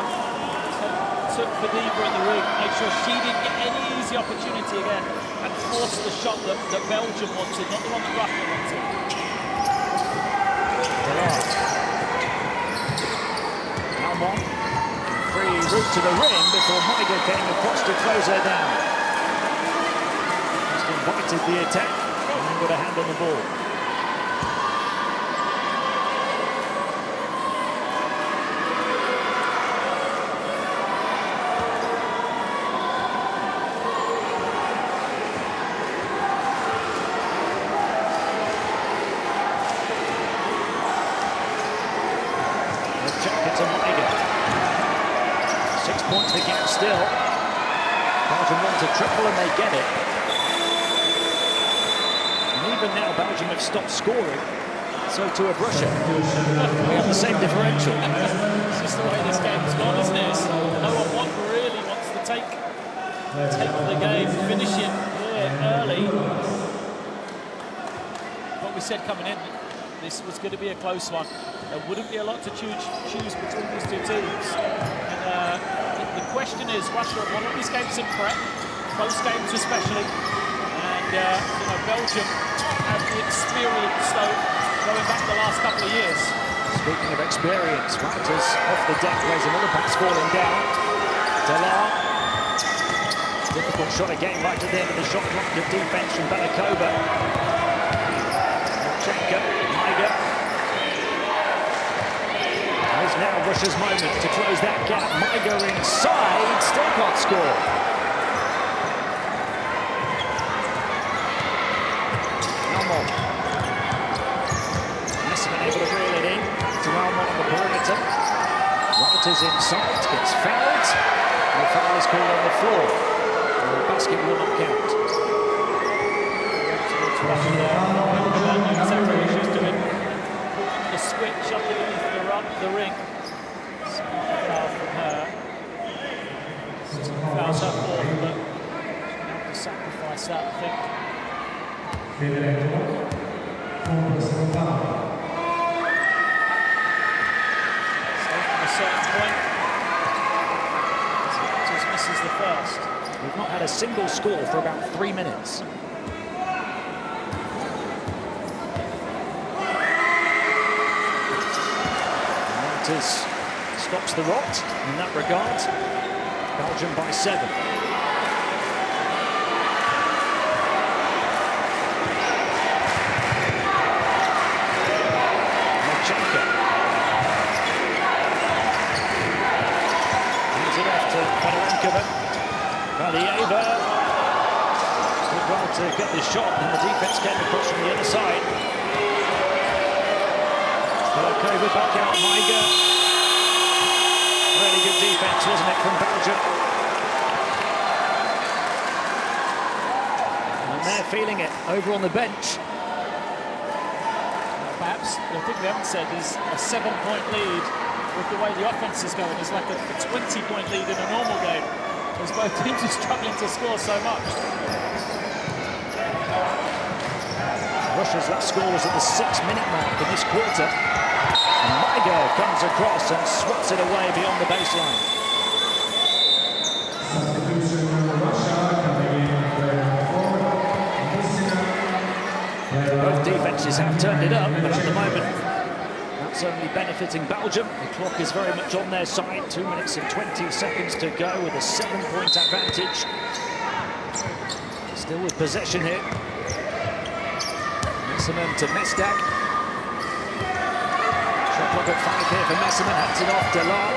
took Fadiva in the ring, made sure she didn't get any easy opportunity again, and forced the shot that Belgium wanted, not the one that Russia wanted. Almond, free route to the rim before Maiga came across to close her down. Just invited the attack and got a hand on the ball. To Maiga. 6 points the gap still. Belgium want to triple and they get it. And even now Belgium have stopped scoring. So too have Russia. We have the same differential. It's just the way this game's gone, isn't it? No one really wants to take the game, finish it early. What we said coming in, this was going to be a close one. There wouldn't be a lot to choose between these two teams. And the question is, Russia have won all these games in prep, close games especially, and Belgium have the experience, though, going back the last couple of years. Speaking of experience, Raptors off the deck, plays another pass falling down. Delar. Difficult shot again right at the end of the shot clock. Good defense from Belikova. Maiga. It's now Russia's moment to close that gap. Maiga inside, still can't score. Almond. Messeman able to reel it in to Almond on the perimeter. Raptors inside, gets fouled. The foul is called on the floor. The basket will not count. Exactly what she's doing. The switch up underneath the ring. Foul from her. Fouls her fourth, but she'll have to sacrifice that, I think. So from a certain point, just misses the first. We've not had a single score for about 3 minutes. Stops the rot in that regard. Belgium by 7. Machenko. Hands it off to Fedorenkova. Valieva. Did well to get the shot, and the defense came across from the other side. Fedorenkova back out, Maiga. Really good defense, wasn't it, from Belgium? And they're feeling it over on the bench. Perhaps the thing we haven't said is a 7-point lead with the way the offense is going is like a 20-point lead in a normal game, as both teams are struggling to score so much. Russia's last score was at the 6-minute mark in this quarter. And Maiga comes across and swats it away beyond the baseline. Both defences have turned it up, but at the moment, that's only benefiting Belgium. The clock is very much on their side. 2 minutes and 20 seconds to go with a 7-point advantage. Still with possession here. Messeman to Mesdag. Shot clock at 5 here for Messeman. Hands it off Delar.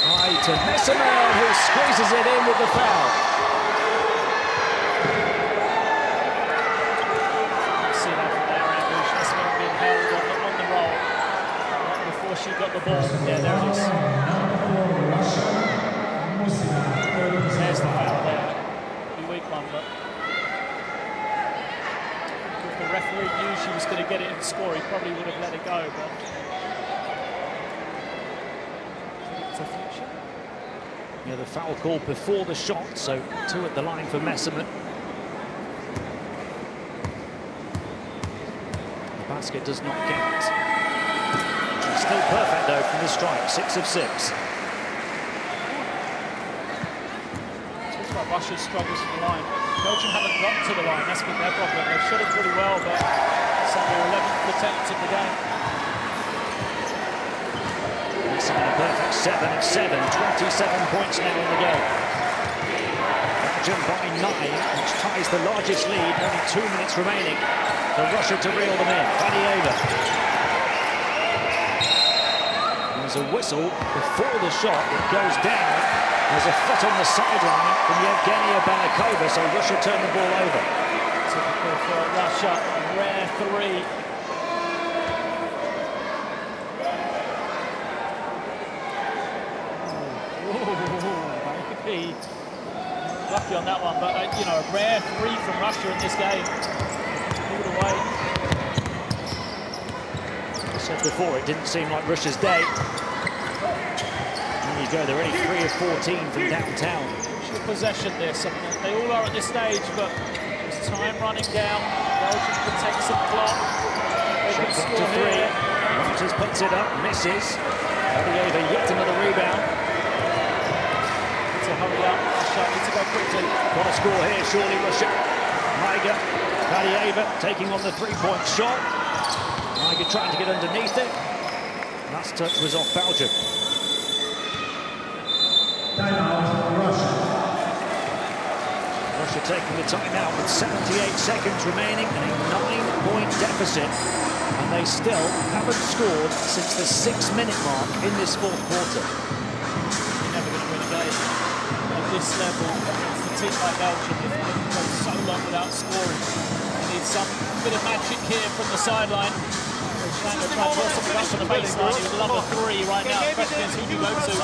High to Messeman, who squeezes it in with the foul. See that from there, Andrew. Messeman being held on the roll before she got the ball. Yeah, there it is. There's the foul there. Pretty weak one, but if the referee knew she was going to get it and score, he probably would have let it go, but it's a future. Yeah, the foul call before the shot, so 2 at the line for Messeman. The basket does not count. She's still perfect though from the strike, 6 of 6. Russia struggles for the line. Belgium haven't got to the line, that's been their problem. They've shot it pretty well, but it's their 11th attempt in the game. It's a perfect 7 of 7, 27 points now in the game. Belgium by 9, which ties the largest lead, only 2 minutes remaining for Russia to reel them in. Vadieva. There's a whistle before the shot, it goes down. There's a foot on the sideline from Yevgenia Belikova, so Russia turn the ball over. Typical for Russia, rare 3. Maybe lucky on that one, but you know, a rare 3 from Russia in this game. Pulled away. I said before, it didn't seem like Russia's day. There you go, they're only 3 of 14 from downtown. Good possession this. I mean, they all are at this stage, but there's time running down. Belgium can take some clock. They can score here. Rogers puts it up, misses. Vadieva yet another rebound. To hurry up, Russia need to go quickly. Got a score here, surely Russia. Maiga, Vadieva taking on the 3-point shot. Maiga trying to get underneath it. Last touch was off Belgium. Timeout, Russia. Russia taking the timeout with 78 seconds remaining and a 9-point deficit. And they still haven't scored since the 6-minute mark in this fourth quarter. You're never going to win a game at this level against a team like Belgium if they go so long without scoring. You need some bit of magic here from the sideline. Schlanger trying to draw something up on the baseline. He would love a 3 right now. The question is who you go to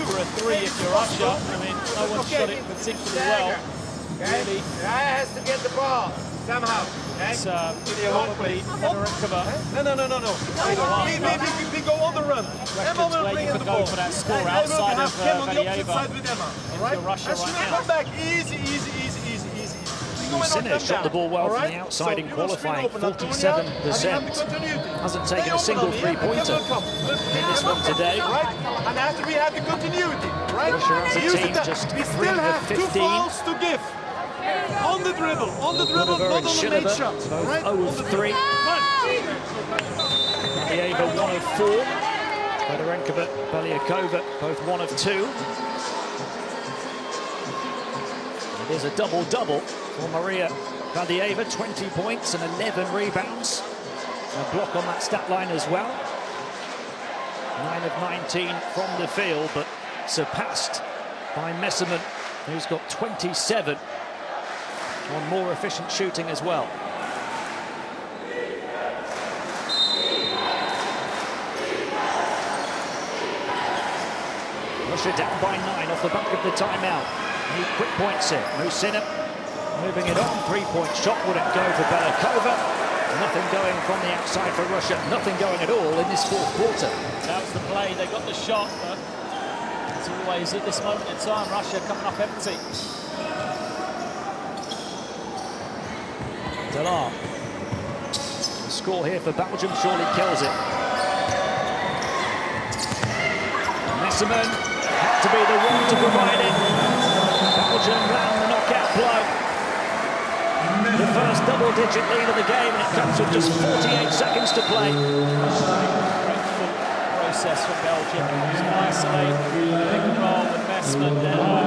for a 3 if you're Russia. I mean, no one shot it particularly well. Really. Raya has to get the ball somehow. It's probably Federinkova. No. We go on the run. Emma will where bring you in can the go ball. for that score And outside I of will have Kim on the opposite Vadieva. side with Emma. All right? Russia And she right will now. come back easy. Sinner shot the ball well from the outside in qualifying, 47%. Hasn't taken a single three-pointer in this one today. Right? And after we have the continuity, right? Russia as a Use team it. just We 3 still of have 2 15. fouls to give. On the dribble, not on the made shot. Both Right? 0 of 3. Vadieva 1 of 4. Federinkova, Beliakova, both 1 of 2. It is a double-double for Maria Vadieva, 20 points and 11 rebounds. A block on that stat line as well. 9 of 19 from the field, but surpassed by Messerman, who's got 27 on more efficient shooting as well. Russia down by 9 off the back of the timeout. Need quick points here. Musina moving it on. 3-point shot. Wouldn't go for Belikova. Nothing going from the outside for Russia. Nothing going at all in this fourth quarter. That was the play. They got the shot, but as always at this moment in time, Russia coming up empty. Delar. The score here for Belgium surely kills it. Messerman had to be the one to provide it. Belgium land the knockout blow. The first double-digit lead of the game, and it comes with just 48 seconds to play. Grateful process for Belgium. To isolate, pick and roll with Messerman,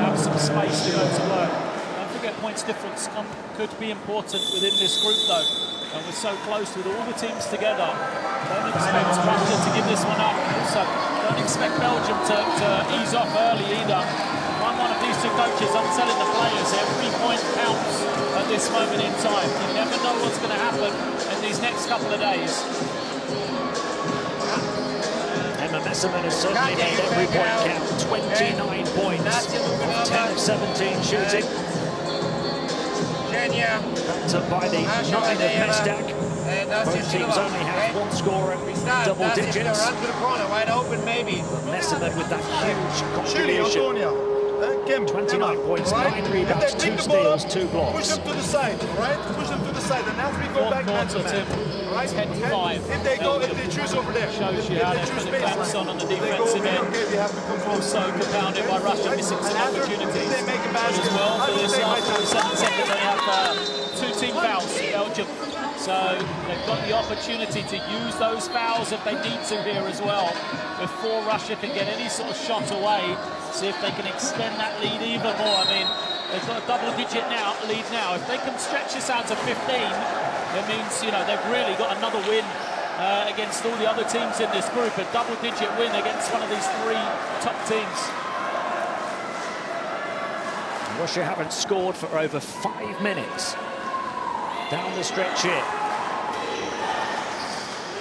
have some space to go to work. Don't forget points difference could be important within this group though. And we're so close with all the teams together. Don't expect Russia to give this one up. Also, don't expect Belgium to ease off early either. If I'm one of these two coaches, I'm telling the players every point counts at this moment in time. You never know what's going to happen in these next couple of days. Emma Messerman has certainly made every point count. 29 points on 10 of 17 shooting. Backed up by the 9 of Mesdak. Both teams only have one scorer, double digits. Run to the corner, wide open maybe. Messerman with that huge Chile, contribution. Antonia. Kim. 29 points, Right? 9 rebounds, And then 2 pick the ball steals, up, 2 blocks. Push them to the side, right? Push them to the side, and as we go back man to man, right? 10-5. If they go, if they choose over there, Shows you how they put the clamps on the they go defensive over there, end. okay, we have to control. Also compounded by Russia missing some opportunities. They make a basket As well I for will this take my last time. 47 seconds, they have 2 team fouls, Belgium. So they've got the opportunity to use those fouls if they need to here as well, before Russia can get any sort of shot away. See if they can extend that lead even more. I mean, they've got a double-digit lead now. If they can stretch this out to 15, it means, you know, they've really got another win against all the other teams in this group. A double-digit win against one of these 3 top teams. Russia haven't scored for over 5 minutes. Down the stretch here.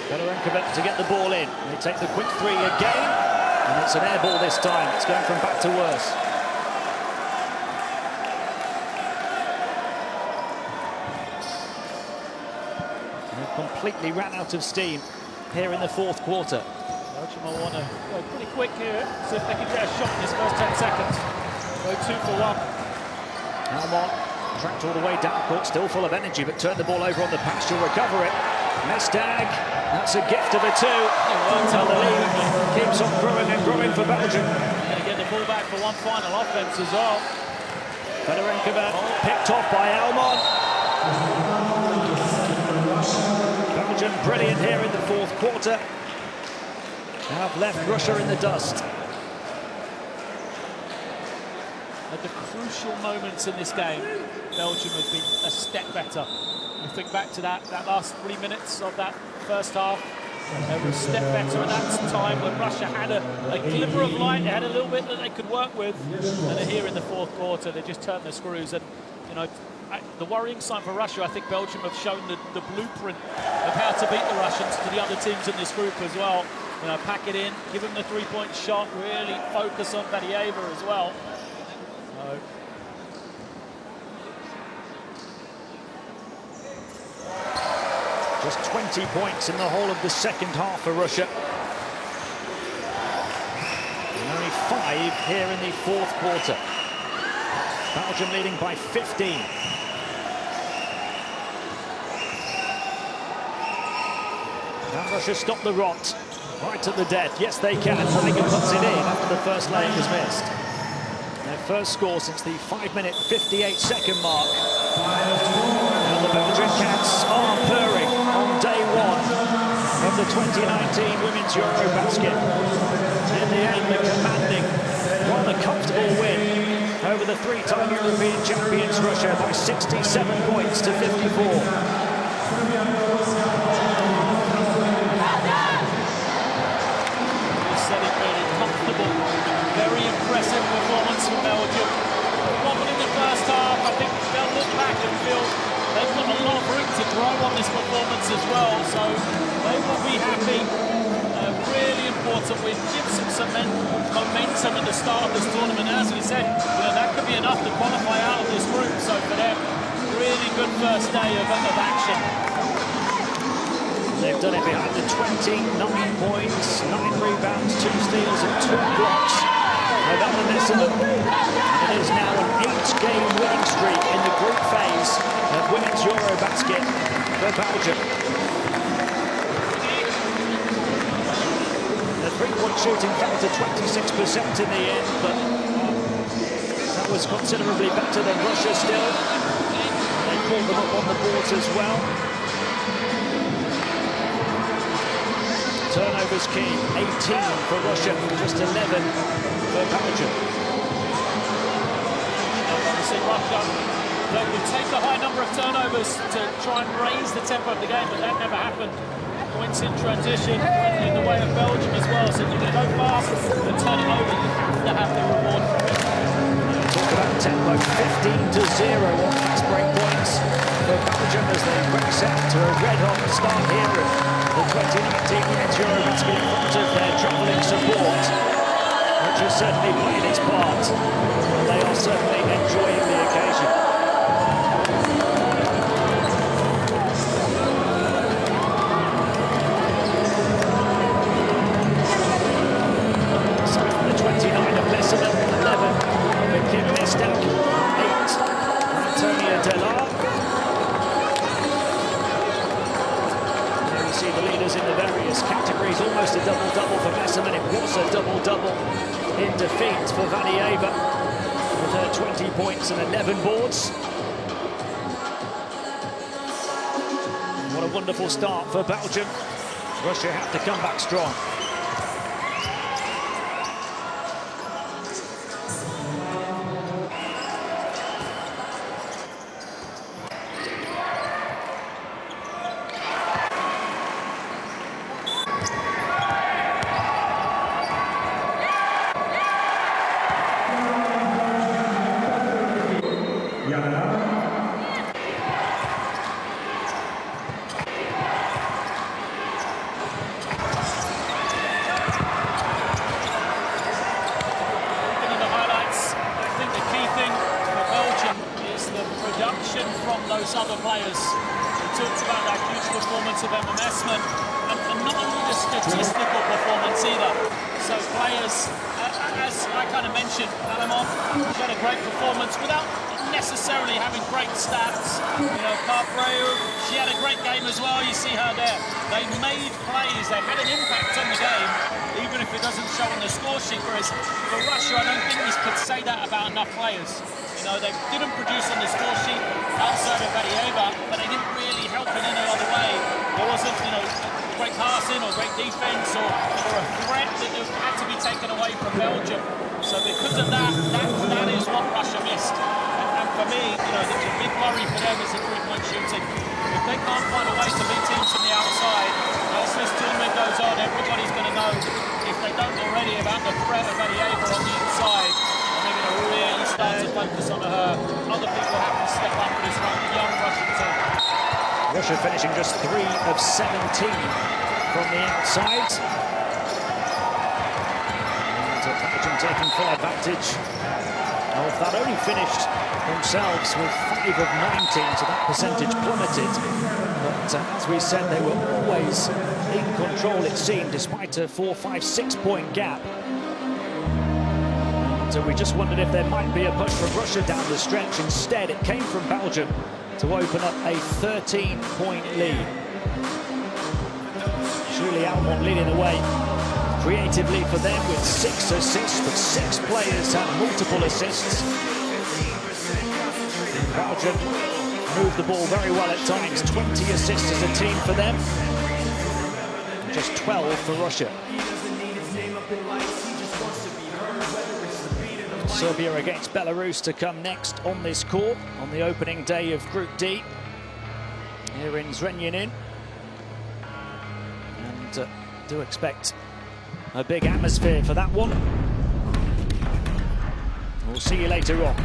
Fedor to get the ball in. They take the quick 3 again, and it's an air ball this time. It's going from bad to worse. They've completely ran out of steam here in the 4th quarter. Belgium will want to go pretty quick here, see if they can get a shot in this first 10 seconds. Go 2 for 1. Almont tracked all the way down court, still full of energy, but turned the ball over on the pass. She'll recover it. Mestag, that's a gift of a 2. And the lead keeps on growing and growing for Belgium. Going to get the ball back for one final offense as well. Fedorenkova picked off by Almont. Belgium brilliant here in the 4th quarter. Have left Russia in the dust. At the crucial moments in this game, Belgium have been a step better. You think back to that last 3 minutes of that first half, they were a step better at that time when Russia had a glimmer of light, they had a little bit that they could work with, and here in the 4th quarter they just turned the screws. And you know, the worrying sign for Russia, I think Belgium have shown the blueprint of how to beat the Russians to the other teams in this group as well. You know, pack it in, give them the 3-point shot, really focus on Vadieva as well. So, just 20 points in the whole of the 2nd half for Russia. And only 5 here in the 4th quarter. Belgium leading by 15. Can Russia stop the rot? Right to the death. Yes, they can. Liger puts it in after the first leg was missed. Their first score since the 5-minute, 58-second mark. And the Belgian Cats are purring on day 1 of the 2019 Women's EuroBasket. In the end, they're commanding one a comfortable win over the 3-time European champions Russia by 67 points to 54. Very impressive performance from Belgium. Wobble in the first half. I think they'll look back and feel they've got a lot of room to grow on this performance as well. So they will be happy. Really important win. Gives them some momentum at the start of this tournament. And as we said, you know, that could be enough to qualify out of this group. So for them, really good first day of action. They've done it behind the 29 points, 9 rebounds, 2 steals and 2 blocks. November Messenger. And it is now an 8-game winning streak in the group phase of Women's EuroBasket for Belgium. The 3-point shooting fell to 26% in the end, but that was considerably better than Russia still. They called them up on the boards as well. Turnovers key, 18 for Russia, just 11 for Belgium. Obviously Russia, they would take a high number of turnovers to try and raise the tempo of the game, but that never happened. Points in transition in the way of Belgium as well, so if you can go fast and turn it over, you have to have the reward from it. Talk about tempo, 15-0 on fast break points for Belgium as they race out to a red-hot start here at the 2019 Women's EuroBasket in front of their travelling support, which has certainly played its part. And they are certainly enjoying the occasion. So from the 29 of Lesser, 11 of Kim see the leaders in the various categories. Almost a double-double for Messerman. It was a double-double in defeat for Valieva with her 20 points and 11 boards. What a wonderful start for Belgium. Russia have to come back strong. From those other players. We talked about that huge performance of Emma Messman and not only the statistical performance either. So players, as I kind of mentioned, Alamon, she had a great performance without necessarily having great stats. You know, Carbreu, she had a great game as well. You see her there. They made plays, they had an impact on the game, even if it doesn't show on the score sheet. Whereas for Russia, I don't think we could say that about enough players. You know, they didn't produce on the score sheet outside of Valieva, but they didn't really help in any other way. There wasn't, you know, great passing or great defense or a threat that had to be taken away from Belgium. So because of that, that is what Russia missed. And for me, you know, the big worry for them is the three-point shooting. If they can't find a way to beat teams from the outside, as this tournament goes on, everybody's going to know, if they don't already, about the threat of Valieva on the inside. They're going to really start to focus on her. Other people have to step up for this young Russian team. Russia finishing just 3 of 17 from the outside. And Belgium taking full advantage of that. Only finished themselves with 5 of 19, so that percentage plummeted. But as we said, they were always in control, it seemed, despite a 4, 5, 6 point gap. So we just wondered if there might be a push from Russia down the stretch. Instead, it came from Belgium to open up a 13-point lead. Julie Almond leading the way creatively for them with 6 assists, but 6 players had multiple assists. Belgium moved the ball very well at times. 20 assists as a team for them. Just 12 for Russia. Serbia against Belarus to come next on this court on the opening day of Group D here in Zrenjanin. And do expect a big atmosphere for that one. We'll see you later on.